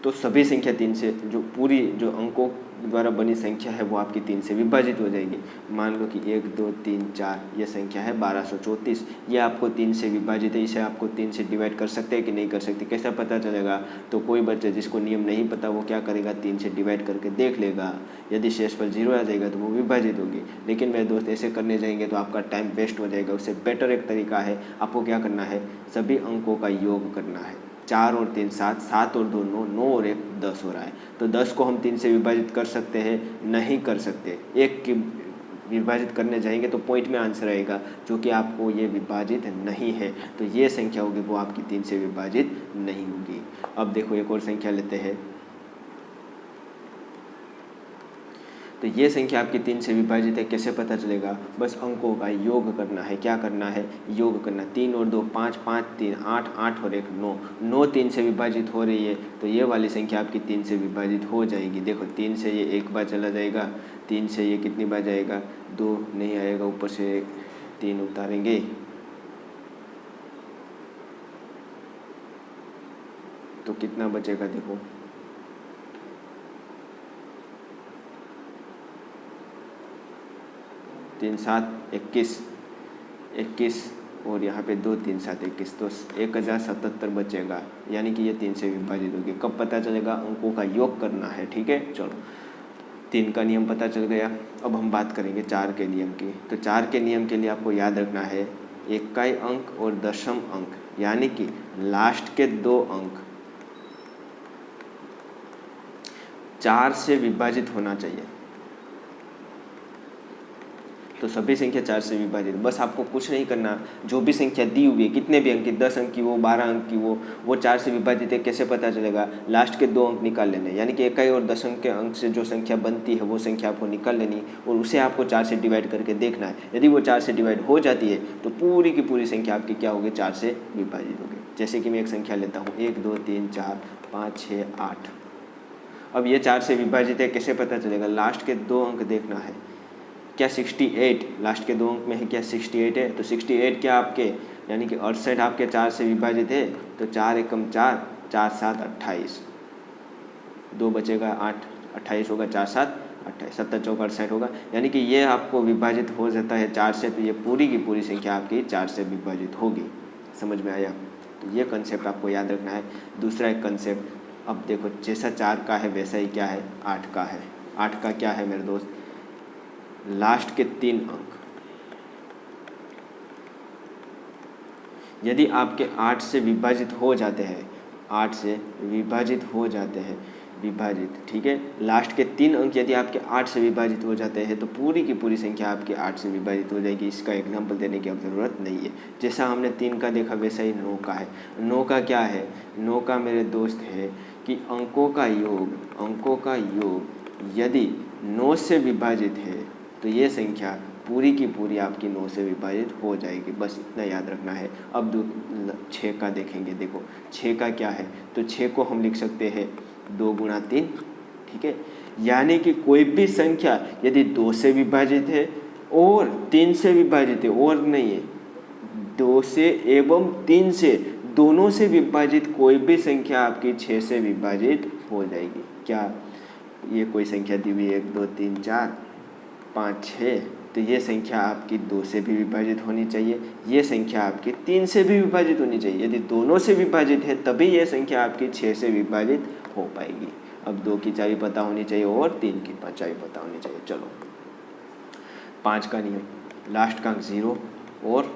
तो सभी संख्या 3 से, जो पूरी जो अंकों द्वारा बनी संख्या है वो आपकी 3 से विभाजित हो जाएगी। मान लो कि 1 2 3 4 ये संख्या है 1234, ये आपको 3 से विभाजित है, इसे आपको 3 से डिवाइड कर सकते हैं कि नहीं कर सकते, कैसा पता चलेगा। तो कोई बच्चा जिसको नियम नहीं पता वो क्या करेगा, 3 से डिवाइड करके देख लेगा, यदि शेषफल 0 आ जाएगा तो वो विभाजित होगी। लेकिन मेरे दोस्त ऐसे करने जाएंगे तो आपका टाइम वेस्ट हो जाएगा। उससे बेटर एक तरीका है, आपको क्या करना है, सभी अंकों का योग करना है। 4 और 3 7, 7 और 2 9, 9 और 1 10 हो रहा है। तो 10 को हम 3 से विभाजित कर सकते हैं, नहीं कर सकते। 1 की विभाजित करने जाएंगे तो पॉइंट में आंसर आएगा, जो कि आपको ये विभाजित नहीं है, तो ये संख्या होगी वो आपकी 3 से विभाजित नहीं होगी। अब देखो एक और संख्या लेते हैं। तो ये संख्या आपकी 3 से विभाजित है, कैसे पता चलेगा, बस अंकों का योग करना है। क्या करना है, योग करना। 3 और 2 5, 5 3 8, 8 और 1 9, 9 3 से विभाजित हो रही है, तो ये वाली संख्या आपकी 3 से विभाजित हो जाएगी। देखो 3 से ये 1 बार चला जाएगा, 3 से ये कितनी बार जाएगा, 2 नहीं आएगा, ऊपर से 3 उतारेंगे, तो कितना बचेगा, देखो 3 7 21, 21 और यहाँ पे 2 3 7 21, तो 1077 बचेगा, यानी कि ये 3 से विभाजित होगी। कब पता चलेगा, अंकों का योग करना है। ठीक है, चलो 3 का नियम पता चल गया। अब हम बात करेंगे 4 के नियम की। तो 4 के नियम के लिए आपको याद रखना है इकाई अंक और दशम अंक, यानी कि लास्ट के 2 अंक 4 से विभाजित होना चाहिए। तो सभी संख्या 4 से विभाजित, बस आपको कुछ नहीं करना, जो भी संख्या दी हुई है, कितने भी अंक की, 10 अंक की वो, 12 अंक की वो 4 से विभाजित है, कैसे पता चलेगा, लास्ट के 2 अंक निकाल लेने, यानी कि इकाई और दशम के अंक से जो संख्या बनती है वो संख्या आपको निकाल लेनी और उसे आपको 4 से डिवाइड करके देखना है। यदि वो 4 से डिवाइड हो जाती है तो पूरी की पूरी संख्या आपकी क्या होगी, 4 से विभाजित होगी। जैसे कि मैं एक संख्या लेता हूँ, 1 2 3 4 5 6 8। अब ये 4 से विभाजित है, कैसे पता चलेगा, लास्ट के 2 अंक देखना है। क्या 68 लास्ट के 2 अंक में है, क्या 68 है, तो 68 क्या आपके, यानी कि 68 आपके 4 से विभाजित है, तो 4 एकम 4, 4 7 28, 2 बचेगा 8, 28 होगा, 4 7 28, 7 चौका 68 होगा, यानी कि ये आपको विभाजित हो जाता है 4 से, तो ये पूरी की पूरी संख्या आपकी 4 से विभाजित होगी। समझ में आया। तो ये कंसेप्ट आपको याद रखना है। दूसरा एक कंसेप्ट, अब देखो जैसा 4 का है वैसा ही क्या है 8 का है। 8 का क्या है मेरे दोस्त, लास्ट के 3 अंक। यदि आपके 8 से विभाजित हो जाते हैं, 8 से विभाजित हो जाते हैं, विभाजित, ठीक है, लास्ट के 3 अंक यदि आपके 8 से विभाजित हो जाते हैं तो पूरी की पूरी संख्या आपकी 8 से विभाजित हो जाएगी। इसका एग्जाम्पल देने की अब ज़रूरत नहीं है। जैसा हमने 3 का देखा वैसा ही 9 का है। 9 का क्या है, 9 का मेरे दोस्त है कि अंकों का योग यदि 9 से विभाजित है तो ये संख्या पूरी की पूरी आपकी 9 से विभाजित हो जाएगी। बस इतना याद रखना है। अब 6 का देखेंगे। देखो 6 का क्या है, तो 6 को हम लिख सकते हैं 2 गुणा 3, ठीक है। यानी कि कोई भी संख्या यदि 2 से विभाजित है और 3 से विभाजित है, और नहीं है 2 से एवं 3 से, दोनों से विभाजित कोई भी संख्या आपकी 6 से विभाजित हो जाएगी। क्या ये कोई संख्या दी हुई है 1 2 3 4 5 6, तो ये संख्या आपकी 2 से भी विभाजित होनी चाहिए, ये संख्या आपकी 3 से भी विभाजित होनी चाहिए। यदि दोनों से विभाजित है तभी ये संख्या आपकी 6 से विभाजित हो पाएगी। अब 2 की चाबी पता होनी चाहिए और 3 की चाबी पता होनी चाहिए। चलो 5 का नियम, लास्ट का अंक 0 और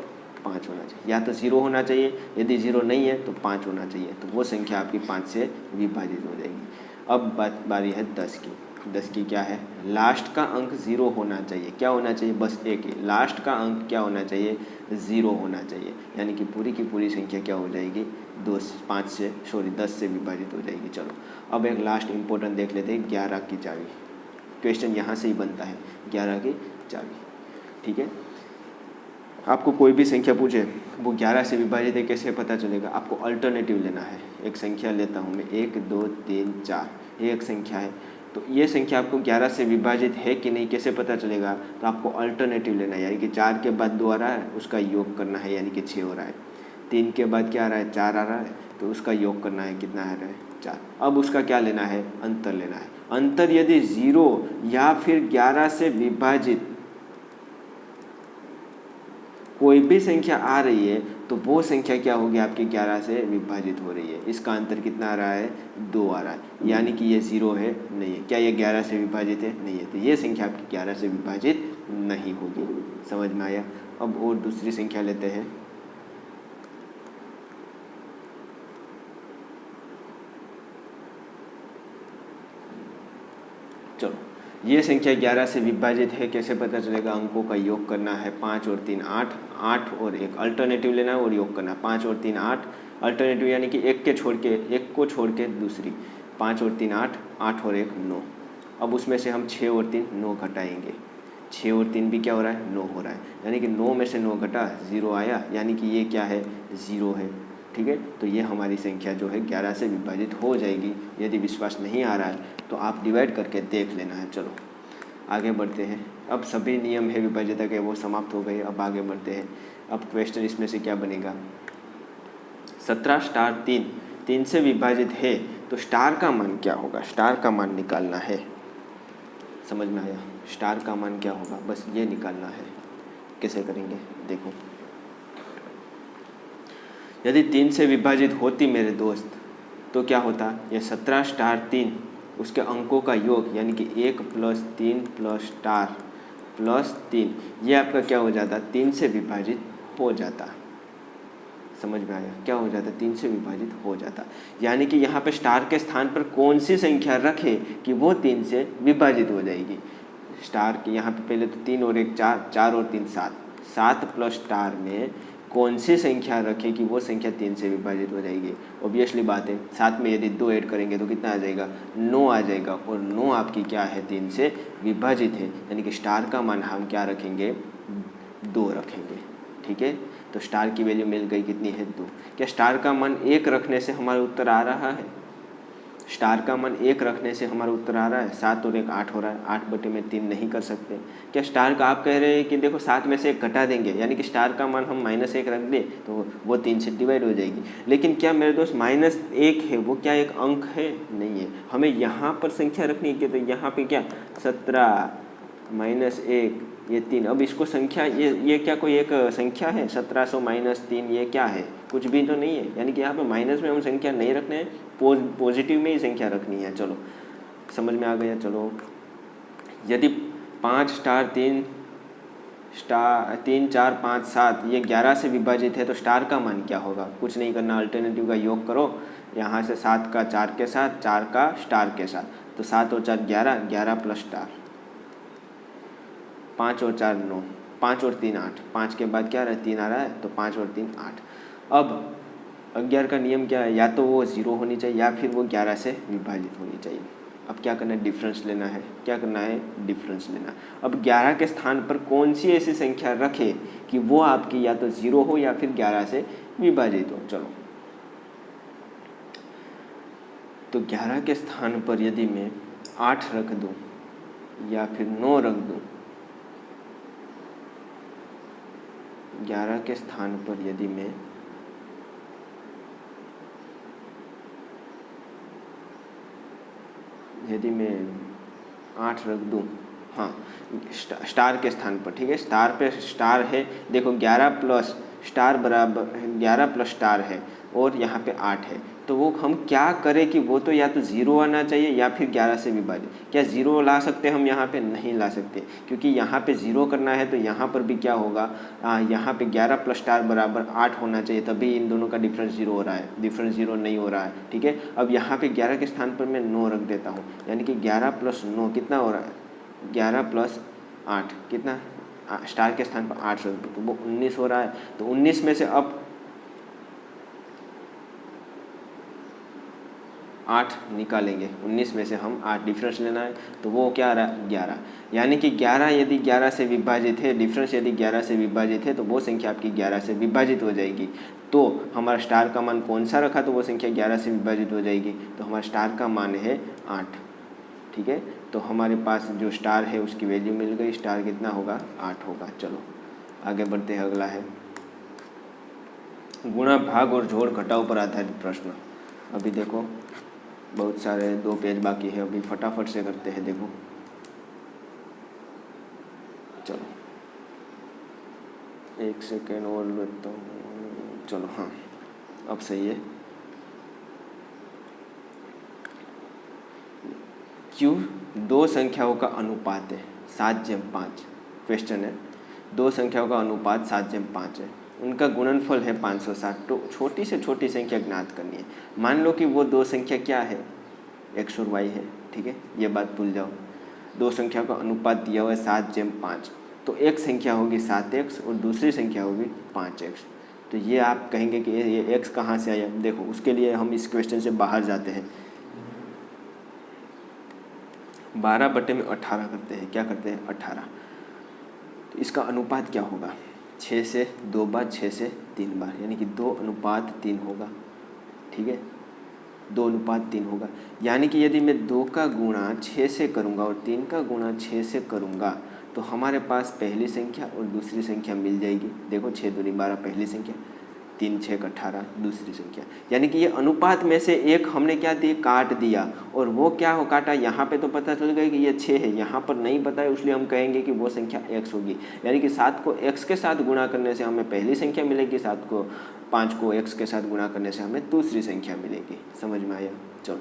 5 होना चाहिए। या तो 0 होना चाहिए, यदि 0 नहीं है तो 5 होना चाहिए, तो वो संख्या आपकी 5 से विभाजित हो जाएगी। अब बारी है 10 की। 10 की क्या है, लास्ट का अंक 0 होना चाहिए। क्या होना चाहिए, बस एक ही, लास्ट का अंक क्या होना चाहिए, 0 होना चाहिए। यानी कि पूरी की पूरी संख्या क्या हो जाएगी, 10 से विभाजित हो जाएगी। चलो अब एक लास्ट इंपॉर्टेंट देख लेते हैं, 11 की चाबी। क्वेश्चन यहाँ से ही बनता है, 11 की चाबी, ठीक है। आपको कोई भी संख्या पूछे वो 11 से विभाजित है, कैसे पता चलेगा, आपको अल्टरनेटिव लेना है। एक संख्या लेता हूँ मैं, 1 2 3 4, ये एक संख्या है, तो ये संख्या आपको 11 से विभाजित है कि नहीं कैसे पता चलेगा, तो आपको अल्टरनेटिव लेना है। यानी कि 4 के बाद 2 आ रहा है, उसका योग करना है, यानी कि 6 हो रहा है। 3 के बाद क्या आ रहा है, 4 आ रहा है, तो उसका योग करना है, कितना आ रहा है, 4। अब उसका क्या लेना है, अंतर लेना है। अंतर यदि 0 या फिर 11 से विभाजित कोई भी संख्या आ रही है तो वो संख्या क्या होगी, आपकी 11 से विभाजित हो रही है। इसका अंतर कितना आ रहा है, 2 आ रहा है, यानी कि ये 0 है, नहीं है। क्या ये 11 से विभाजित है, नहीं है, तो ये संख्या आपकी 11 से विभाजित नहीं होगी। समझ में आया। अब और दूसरी संख्या लेते हैं, चलो ये संख्या 11 से विभाजित है, कैसे पता चलेगा, अंकों का योग करना है, 5 और 3 8, 8 और 1 अल्टरनेटिव लेना है और योग करना है। 5 और 3 8 अल्टरनेटिव, यानी कि एक को छोड़ के दूसरी, 5 और 3 8, 8 और 1 9। अब उसमें से हम 6 और 3 9 घटाएंगे, 6 और 3 भी क्या हो रहा है, 9 हो रहा है, यानी कि 9 में से 9 घटा 0 आया, यानी कि ये क्या है, 0 है, ठीक है। तो ये हमारी संख्या जो है 11 से विभाजित हो जाएगी। यदि विश्वास नहीं आ रहा है तो आप डिवाइड करके देख लेना है। चलो आगे बढ़ते हैं। अब सभी नियम है विभाज्यता के वो समाप्त हो गए। अब आगे बढ़ते हैं। अब क्वेश्चन इसमें से क्या बनेगा, 17 स्टार 3 से विभाजित है तो स्टार का मान क्या होगा, स्टार का मान निकालना है। समझ में आया, स्टार का मान क्या होगा, बस ये निकालना है। कैसे करेंगे, देखो यदि 3 से विभाजित होती मेरे दोस्त तो क्या होता, ये 17 स्टार 3 उसके अंकों का योग, यानी कि 1 + 3 + स्टार +3, ये आपका क्या हो जाता, 3 से विभाजित हो जाता। समझ में आया, क्या हो जाता, 3 से विभाजित हो जाता। यानी कि यहाँ पे स्टार के स्थान पर कौन सी संख्या रखे कि वो 3 से विभाजित हो जाएगी। स्टार के यहाँ पे पहले तो 3 और 1 4, 4 और 3 7, 7 प्लस स्टार में कौन सी संख्या रखें कि वो संख्या 3 से विभाजित हो जाएगी। ऑब्वियसली बात है, साथ में यदि 2 ऐड करेंगे तो कितना आ जाएगा, 9 आ जाएगा, और 9 आपकी क्या है, 3 से विभाजित है। यानी कि स्टार का मान हम क्या रखेंगे, 2 रखेंगे, ठीक है। तो स्टार की वैल्यू मिल गई, कितनी है, 2। क्या स्टार का मान 1 रखने से हमारा उत्तर आ रहा है, स्टार का मान 1 रखने से हमारा उत्तर आ रहा है, 7 और 1 8 हो रहा है, 8/3 नहीं कर सकते। क्या स्टार का आप कह रहे हैं कि देखो 7 में से 1 घटा देंगे, यानी कि स्टार का मान हम -1 रख दें तो वो 3 से डिवाइड हो जाएगी। लेकिन क्या मेरे दोस्त -1 है वो क्या एक अंक है, नहीं है। हमें यहाँ पर संख्या रखनी है, तो यहाँ पे क्या 17 -1 ये 3। अब इसको संख्या ये क्या कोई एक संख्या है, 1700 - 3 ये क्या है, कुछ भी तो नहीं है। यानी कि यहाँ पे माइनस में हम संख्या नहीं रखने हैं, पॉजिटिव में ही संख्या रखनी है। चलो समझ में आ गया। चलो यदि 5 स्टार 3 4 5 7 ये 11 से विभाजित है तो स्टार का मान क्या होगा? कुछ नहीं करना, अल्टरनेटिव का योग करो। यहाँ से 7 का 4 के साथ, 4 का स्टार के साथ, तो 7 और 4 11, 11 प्लस स्टार, 5 और 4 9, 5 और 3 8, 5 के बाद क्या आ रहा है? 3 आ रहा है, तो 5 और 3 8। अब 11 का नियम क्या है? या तो वो 0 होनी चाहिए या फिर वो 11 से विभाजित होनी चाहिए। अब क्या करना है? डिफरेंस लेना है। क्या करना है? डिफरेंस लेना। अब 11 के स्थान पर कौन सी ऐसी संख्या रखे कि वो आपकी या तो 0 हो या फिर 11 से विभाजित हो। चलो तो 11 के स्थान पर यदि मैं 8 रख दूं या फिर 9 रख दूं, 11 के स्थान पर यदि मैं 8 रख दूं, हाँ स्टार के स्थान पर, ठीक है, स्टार पे स्टार है। देखो 11 प्लस स्टार बराबर 11 प्लस स्टार है और यहाँ पे 8 है, तो वो हम क्या करें कि वो तो या तो 0 आना चाहिए या फिर 11 से विभाजित। क्या 0 ला सकते हैं हम? यहाँ पे नहीं ला सकते, क्योंकि यहाँ पे 0 करना है तो यहाँ पर भी क्या होगा? यहाँ पे 11 प्लस स्टार बराबर 8 होना चाहिए, तभी इन दोनों का डिफरेंस 0 हो रहा है। डिफरेंस 0 नहीं हो रहा है, ठीक है। अब यहाँ पे 11 के स्थान पर मैं 9 रख देता हूँ, यानी कि 11 प्लस 9 कितना हो रहा है? 11 प्लस 8 कितना? स्टार के स्थान पर 8 रख दो तो वो 19 हो रहा है। तो 19 में से अब 8 निकालेंगे, 19 में से हम 8 डिफरेंस लेना है, तो वो क्या आ रहा है? 11। यानी कि 11 यदि 11 से विभाजित है, डिफरेंस यदि 11 से विभाजित है, तो वो संख्या आपकी 11 से विभाजित हो जाएगी। तो हमारा स्टार का मान कौन सा रखा तो वो संख्या 11 से विभाजित हो जाएगी, तो हमारा स्टार का मान है 8, ठीक है। तो हमारे पास जो स्टार है उसकी वैल्यू मिल गई। स्टार कितना होगा? 8 होगा। चलो आगे बढ़ते हैं। अगला है गुणा भाग और जोड़ घटाव पर आधारित प्रश्न। अभी देखो बहुत सारे 2 पेज बाकी है, अभी फटाफट से करते हैं। देखो चलो 1 सेकेंड और लेता हूँ। चलो हाँ अब सही है। क्यों 2 संख्याओं का अनुपात है 7/5। क्वेश्चन है 2 संख्याओं का अनुपात 7/5 है, उनका गुणनफल है 560। तो छोटी से छोटी संख्या ज्ञात करनी है। मान लो कि वो 2 संख्या क्या है? x और y है, ठीक है, ये बात भूल जाओ। 2 संख्या का अनुपात दिया हुआ है 7/5, तो एक संख्या होगी 7x और दूसरी संख्या होगी 5x। तो ये आप कहेंगे कि ये x कहाँ से आया? देखो उसके लिए हम इस क्वेश्चन से बाहर जाते हैं। 12/18 करते हैं। क्या करते हैं? 18। तो इसका अनुपात क्या होगा? 6 से 2 बार, 6 से 3 बार, यानी कि 2:3 होगा, ठीक है, 2:3 होगा। यानी कि यदि मैं 2 का गुणा 6 से करूँगा और 3 का गुणा 6 से करूँगा तो हमारे पास पहली संख्या और दूसरी संख्या मिल जाएगी। देखो 6 दूनी 12 पहली संख्या, 3 6 18 दूसरी संख्या। यानी कि ये अनुपात में से एक हमने क्या दिया? काट दिया। और वो क्या हो काटा? यहाँ पे तो पता चल गया कि ये 6 है, यहाँ पर नहीं पता है, इसलिए हम कहेंगे कि वो संख्या x होगी। यानी कि 7 को x के साथ गुणा करने से हमें पहली संख्या मिलेगी, 5 को x के साथ गुणा करने से हमें दूसरी संख्या मिलेगी। समझ में आया? चलो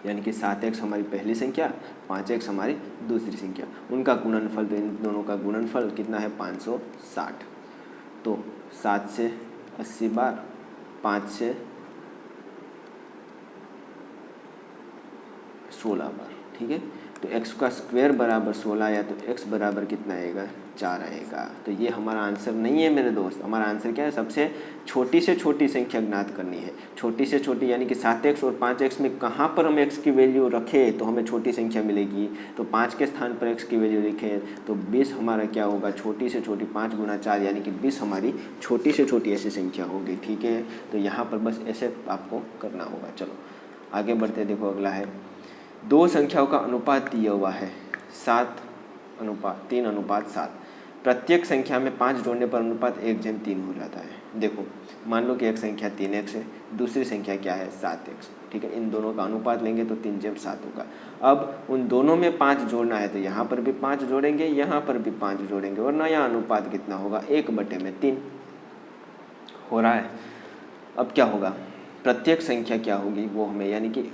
यानी कि 7x हमारी पहली संख्या, 5x हमारी दूसरी संख्या, उनका गुणनफल, तो इन दोनों का गुणनफल कितना है? 560। तो 7 से 80 बार, 5 से 16 बार, ठीक है। तो x का स्क्वायर बराबर 16 आया, तो x बराबर कितना आएगा? 4 आएगा। तो ये हमारा आंसर नहीं है मेरे दोस्त। हमारा आंसर क्या है? सबसे छोटी से छोटी संख्या ज्ञात करनी है। छोटी से छोटी यानी कि 7x और 5x में कहाँ पर हम x की वैल्यू रखें तो हमें छोटी संख्या मिलेगी। तो 5 के स्थान पर x की वैल्यू लिखें तो 20 हमारा क्या होगा? छोटी से छोटी 5 × 4 यानी कि 20 हमारी छोटी से छोटी ऐसी संख्या होगी, ठीक है। तो यहाँ पर बस ऐसे आपको करना होगा। चलो आगे बढ़ते। देखो अगला है 2 संख्याओं का अनुपात दिया हुआ है 3:7। प्रत्येक संख्या में 5 जोड़ने पर अनुपात 1/3 हो जाता है। देखो मान लो कि एक संख्या 3x है, दूसरी संख्या क्या है? 7x, ठीक है। इन दोनों का अनुपात लेंगे तो 3/7 होगा। अब उन दोनों में 5 जोड़ना है तो यहाँ पर भी 5 जोड़ेंगे, यहाँ पर भी 5 जोड़ेंगे, और नया अनुपात कितना होगा? 1/3 हो रहा है। अब क्या होगा, प्रत्येक संख्या क्या होगी वो हमें, यानी कि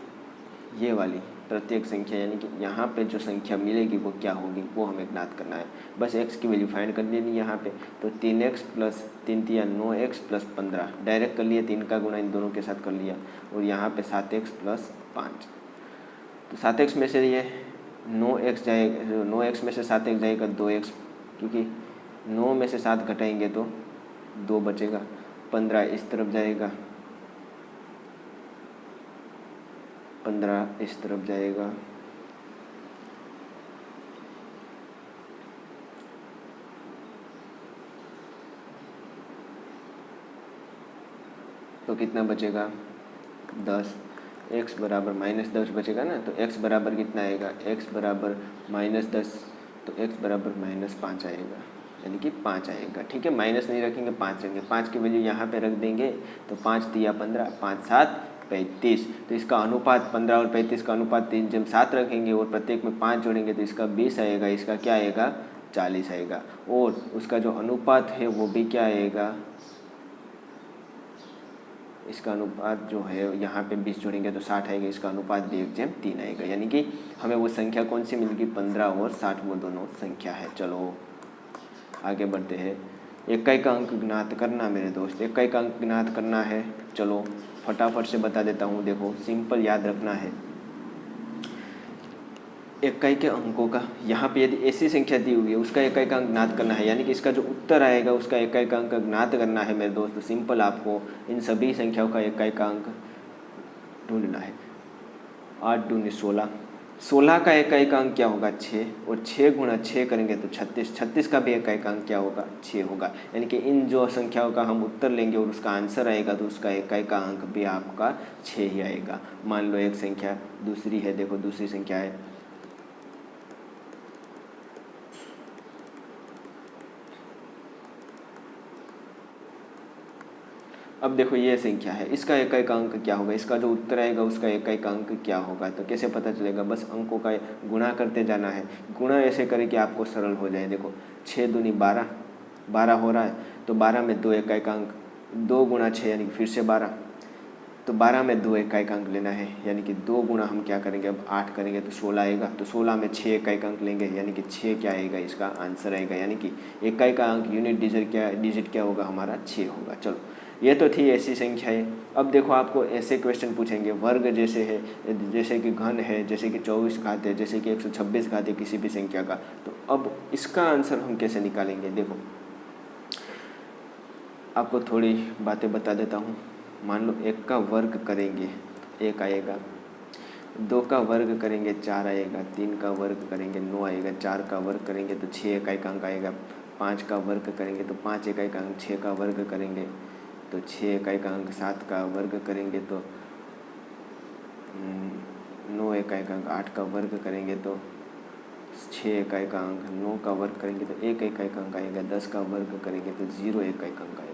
ये वाली प्रत्येक संख्या, यानी कि यहाँ पे जो संख्या मिलेगी वो क्या होगी वो हमें ज्ञात करना है। बस x की वैल्यू फाइंड कर लेनी यहाँ पे, तो 3x प्लस 3 तिया 9x प्लस 15 डायरेक्ट कर लिया, 3 का गुणा इन दोनों के साथ कर लिया, और यहाँ पे 7x प्लस 5। तो 7x में से ये 9x जाएगा, 9x में से 7x जाएगा 2x, क्योंकि 9 में से 7 घटाएंगे तो 2 बचेगा। 15 इस तरफ जाएगा, 15 इस तरफ जाएगा, तो कितना बचेगा 10। x बराबर -10 बचेगा ना, तो x बराबर कितना आएगा, x बराबर -10, तो x बराबर -5 आएगा, यानी कि 5 आएगा। ठीक है, माइनस नहीं रखेंगे, 5 रखेंगे, 5 की वैल्यू यहाँ पे रख देंगे, तो 5 तिया 15, 5 7 35। तो इसका अनुपात 15 और 35 का अनुपात 3 जब 7 रखेंगे और प्रत्येक में 5 जोड़ेंगे तो इसका 20 आएगा, इसका क्या आएगा 40 आएगा, और उसका जो अनुपात है वो भी क्या आएगा, इसका अनुपात जो है यहाँ पे 20 जोड़ेंगे तो 60 आएगा, इसका अनुपात भी 1/3 आएगा, यानी कि हमें वो संख्या कौन सी मिलेगी, 15 और 60 वो दोनों संख्या है। चलो आगे बढ़ते हैं। इकाई का अंक ज्ञात करना मेरे दोस्त, इकाई का अंक ज्ञात करना है। चलो फटाफट से बता देता हूँ, देखो सिंपल याद रखना है। इकाई के अंकों का, यहाँ पे यदि ऐसी संख्या दी हुई है उसका इकाई का अंक ज्ञात करना है, यानी कि इसका जो उत्तर आएगा उसका इकाई का अंक ज्ञात करना है मेरे दोस्त। सिंपल आपको इन सभी संख्याओं का इकाई का अंक ढूंढना है। 8 दूनी 16, 16 का इकाई का अंक क्या होगा 6, और 6 गुणा 6 करेंगे तो 36, 36 का भी इकाई का अंक क्या होगा 6 होगा, यानी कि इन जो संख्याओं का हम उत्तर लेंगे और उसका आंसर आएगा तो उसका इकाई का अंक भी आपका 6 ही आएगा। मान लो एक संख्या दूसरी है, देखो दूसरी संख्या है, अब देखो ये संख्या है, इसका इकाई का अंक क्या होगा, इसका जो उत्तर आएगा उसका इकाई का अंक क्या होगा। तो कैसे पता चलेगा, बस अंकों का गुणा करते जाना है। गुणा ऐसे करें कि आपको सरल हो जाए। देखो 6 दूनी 12, 12 हो रहा है, तो 12 में 2 इकाई का अंक, 2 गुणा 6 यानी कि फिर से 12, तो 12 में 2 इकाई का अंक लेना है, यानी कि 2 गुणा हम क्या करेंगे, अब 8 करेंगे तो 16 आएगा, तो 16 में 6 इकाई का अंक लेंगे, यानी कि 6 क्या आएगा, इसका आंसर आएगा, यानी कि इकाई का अंक यूनिट डिजिट क्या होगा हमारा 6 होगा। चलो ये तो थी ऐसी संख्याएं। अब देखो आपको ऐसे क्वेश्चन पूछेंगे, वर्ग जैसे है, जैसे कि घन है, जैसे कि 24 घात है, जैसे कि 126 घात है किसी भी संख्या का, तो अब इसका आंसर हम कैसे निकालेंगे। देखो आपको थोड़ी बातें बता देता हूँ। मान लो 1 का वर्ग करेंगे 1 आएगा, 2 का वर्ग करेंगे 4 आएगा, 3 का वर्ग करेंगे 9 आएगा, 4 का वर्ग करेंगे तो 6 इकाई का अंक आएगा, 5 का वर्ग करेंगे तो 5 इकाई का अंक, 6 का वर्ग करेंगे तो 6 इकाई का अंक, 7 का वर्ग करेंगे तो 9 इकाई का अंक, 8 का वर्ग करेंगे तो 6 इकाई का अंक, 9 का वर्ग करेंगे तो 1 इकाई का अंक आएगा, 10 का वर्ग करेंगे तो 0 इकाई का अंक आएगा।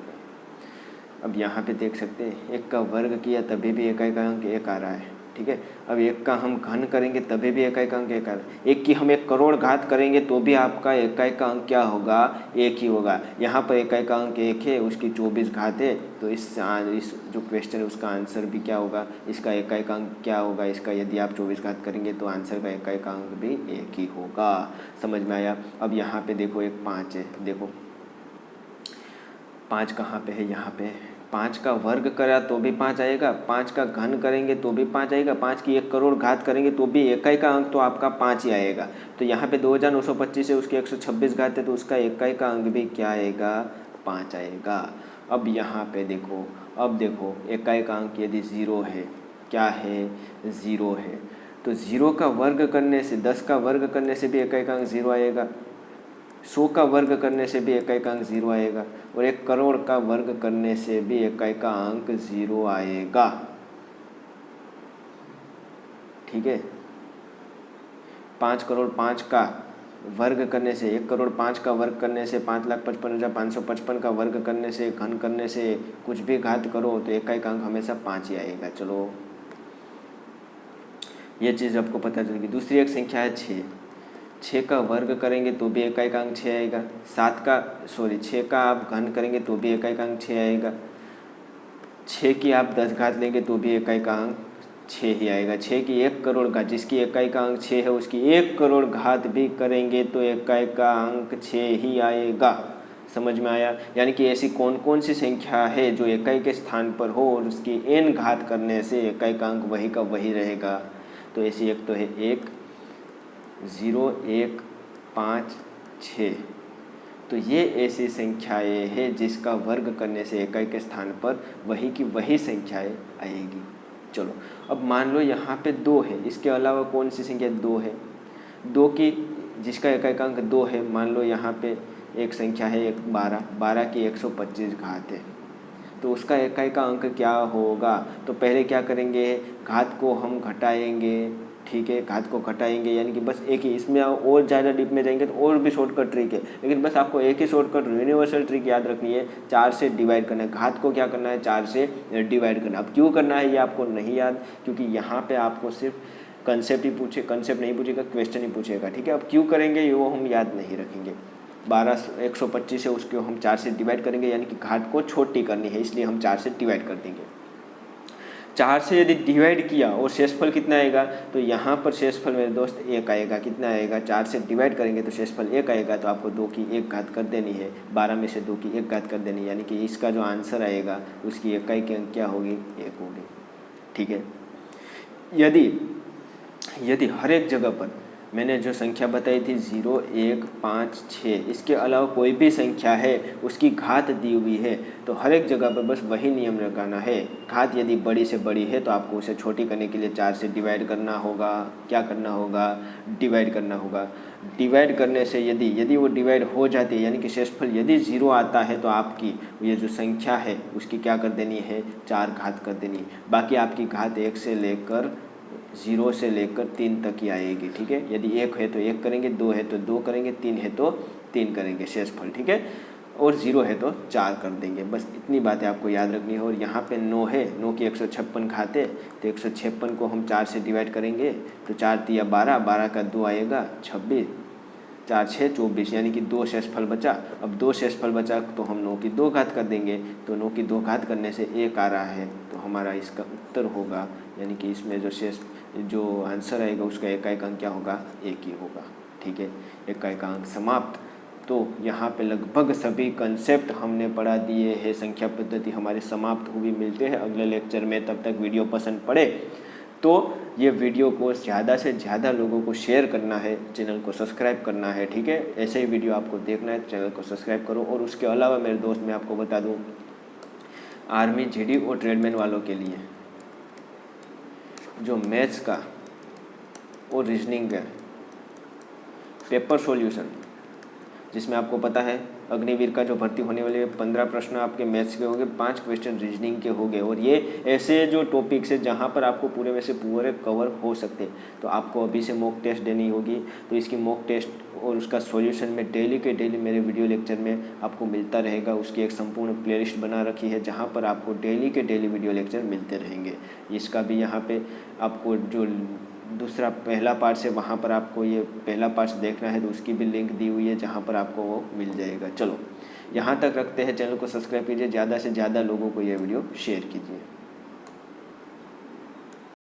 अब यहाँ पे देख सकते हैं 1 का वर्ग किया तभी भी इकाई का अंक 1 आ रहा है, ठीक है। अब 1 का हम घन करेंगे तभी भी इकाई का अंक 1 आ रहा है। 1 की हम 1 करोड़ घात करेंगे तो भी आपका इकाई का अंक क्या होगा 1 ही होगा। यहाँ पर इकाई का अंक 1 है, उसकी 24 घात है, तो इस जो क्वेश्चन है उसका आंसर भी क्या होगा, इसका इकाई का अंक क्या होगा, इसका यदि आप 24 घात करेंगे तो आंसर का इकाई का अंक भी 1 ही होगा। समझ में आया। अब यहाँ पे देखो एक 5 है, देखो 5 कहाँ पे है, यहाँ पे 5 का वर्ग करा तो भी 5 आएगा, 5 का घन करेंगे तो भी 5 आएगा, 5 की 1 करोड़ घात करेंगे तो भी इकाई का अंक तो आपका 5 ही आएगा। तो यहाँ पे 2925 है, उसकी 126 घात है, तो उसका इकाई का अंक भी क्या आएगा 5 आएगा। अब यहाँ पे देखो, अब देखो इकाई का अंक यदि 0 है, क्या है 0 है, तो 0 का वर्ग करने से, 10 का वर्ग करने से भी इकाई का अंक 0 आएगा, 100 का वर्ग करने से भी इकाई का अंक 0 आएगा, और 1 करोड़ का वर्ग करने से भी इकाई का अंक 0 आएगा। ठीक है, 5 करोड़ 5 का वर्ग करने से, 1 करोड़ 5 का वर्ग करने से, 5,55,555 का वर्ग करने से, घन करने से, कुछ भी घात करो तो इकाई का अंक हमेशा 5 ही आएगा। चलो ये चीज़ आपको पता चलेगी। दूसरी एक संख्या है 6, 6 का वर्ग करेंगे तो भी इकाई का अंक 6 आएगा, 6 का आप घन करेंगे तो भी इकाई का अंक 6 आएगा, 6 की आप 10 घात लेंगे तो भी इकाई का अंक 6 ही आएगा। 6 की 1 करोड़ घात, जिसकी इकाई का अंक 6 है, उसकी 1 करोड़ घात भी करेंगे तो इकाई का अंक 6 ही आएगा। समझ में आया? यानी कि ऐसी कौन कौन सी संख्या है जो इकाई के स्थान पर हो और उसकी n घात करने से इकाई का अंक वही का वही रहेगा। तो ऐसी एक तो है 1, 0, 1, 5, 6। तो ये ऐसी संख्याएं हैं जिसका वर्ग करने से इकाई के स्थान पर वही की वही संख्याएं आएगी। चलो अब मान लो यहाँ पे 2 है, इसके अलावा कौन सी संख्या 2 है? 2 की जिसका इकाई का अंक 2 है, मान लो यहाँ पे एक संख्या है 12 की 125 घात है, तो उसका इकाई का अंक क्या होगा? तो पहले क्या करेंगे, घात को हम घटाएंगे। ठीक है, घात को घटाएंगे यानी कि बस एक ही, इसमें और ज़्यादा डीप में जाएंगे तो और भी शॉर्टकट ट्रिक है, लेकिन बस आपको एक ही शॉर्टकट यूनिवर्सल ट्रिक याद रखनी है, 4 से डिवाइड करना है। घात को क्या करना है? 4 से डिवाइड करना। अब क्यों करना है ये आपको नहीं याद, क्योंकि यहाँ पे आपको सिर्फ कंसेप्ट ही पूछे, कंसेप्ट नहीं पूछेगा, क्वेश्चन ही पूछेगा। ठीक है, अब क्यों करेंगे ये वो हम याद नहीं रखेंगे। 125 है, उसको हम 4 से डिवाइड करेंगे, यानी कि घात को छोटी करनी है, इसलिए हम 4 से डिवाइड कर देंगे। 4 से यदि डिवाइड किया और शेषफल कितना आएगा? तो यहाँ पर शेषफल मेरे दोस्त 1 आएगा। कितना आएगा? 4 से डिवाइड करेंगे तो शेषफल 1 आएगा, तो आपको 2 की 1 घात कर देनी है। 12 में से 2 की 1 घात कर देनी है, यानी कि इसका जो आंसर आएगा उसकी इकाई की अंक क्या होगी? 1 होगी। ठीक है, यदि हर एक जगह पर मैंने जो संख्या बताई थी 0, 1, 5, 6, इसके अलावा कोई भी संख्या है उसकी घात दी हुई है, तो हर एक जगह पर बस वही नियम लगाना है। घात यदि बड़ी से बड़ी है तो आपको उसे छोटी करने के लिए 4 से डिवाइड करना होगा। क्या करना होगा? डिवाइड करना होगा। डिवाइड करने से यदि वो डिवाइड हो जाती है, यानी कि शेषफल यदि 0 आता है, तो आपकी ये जो संख्या है उसकी क्या कर देनी है? 4 घात कर देनी है। बाकी आपकी घात 1 से लेकर 0 से लेकर 3 तक ही आएगी। ठीक है, यदि 1 है तो 1 करेंगे, 2 है तो 2 करेंगे, 3 है तो 3 करेंगे शेषफल। ठीक है, और 0 है तो 4 कर देंगे। बस इतनी बातें आपको याद रखनी है। और यहाँ पे 9 है, 9 की 156 घात है, तो 156 को हम 4 से डिवाइड करेंगे तो 4 तिया 12, 12 का 2 आएगा 26, 4 6 24, यानी कि 2 शेषफल बचा। अब 2 शेषफल बचा तो हम 9 की 2 घात कर देंगे, तो 9 की 2 घात करने से 1 आ रहा है, तो हमारा इसका उत्तर होगा, यानी कि इसमें जो आंसर आएगा उसका इकाई का अंक क्या होगा? 1 ही होगा। ठीक है, इकाई का अंक समाप्त। तो यहाँ पे लगभग सभी कंसेप्ट हमने पढ़ा दिए हैं, संख्या पद्धति हमारे समाप्त हुई। मिलते हैं अगले लेक्चर में, तब तक वीडियो पसंद पड़े तो ये वीडियो को ज़्यादा से ज़्यादा लोगों को शेयर करना है, चैनल को सब्सक्राइब करना है। ठीक है, ऐसे ही वीडियो आपको देखना है, चैनल को सब्सक्राइब करो। और उसके अलावा मेरे दोस्त, मैं आपको बता दूँ, आर्मी, जीडी और ट्रेडमैन वालों के लिए जो मैथ्स का और रीजनिंग का पेपर सॉल्यूशन, जिसमें आपको पता है अग्निवीर का जो भर्ती होने वाले 15 प्रश्न आपके मैथ्स के होंगे, 5 क्वेश्चन रीजनिंग के होंगे, और ये ऐसे जो टॉपिक्स है जहाँ पर आपको पूरे में से पूरे कवर हो सकते हैं। तो आपको अभी से मॉक टेस्ट देनी होगी, तो इसकी मॉक टेस्ट और उसका सॉल्यूशन में डेली के डेली मेरे वीडियो लेक्चर में आपको मिलता रहेगा। उसकी एक संपूर्ण प्लेलिस्ट बना रखी है जहाँ पर आपको डेली के डेली वीडियो लेक्चर मिलते रहेंगे। इसका भी यहाँ पर आपको जो दूसरा पहला पार्ट है, वहाँ पर आपको ये पहला पार्ट देखना है तो उसकी भी लिंक दी हुई है जहाँ पर आपको वो मिल जाएगा। चलो यहाँ तक रखते हैं, चैनल को सब्सक्राइब कीजिए, ज़्यादा से ज़्यादा लोगों को ये वीडियो शेयर कीजिए।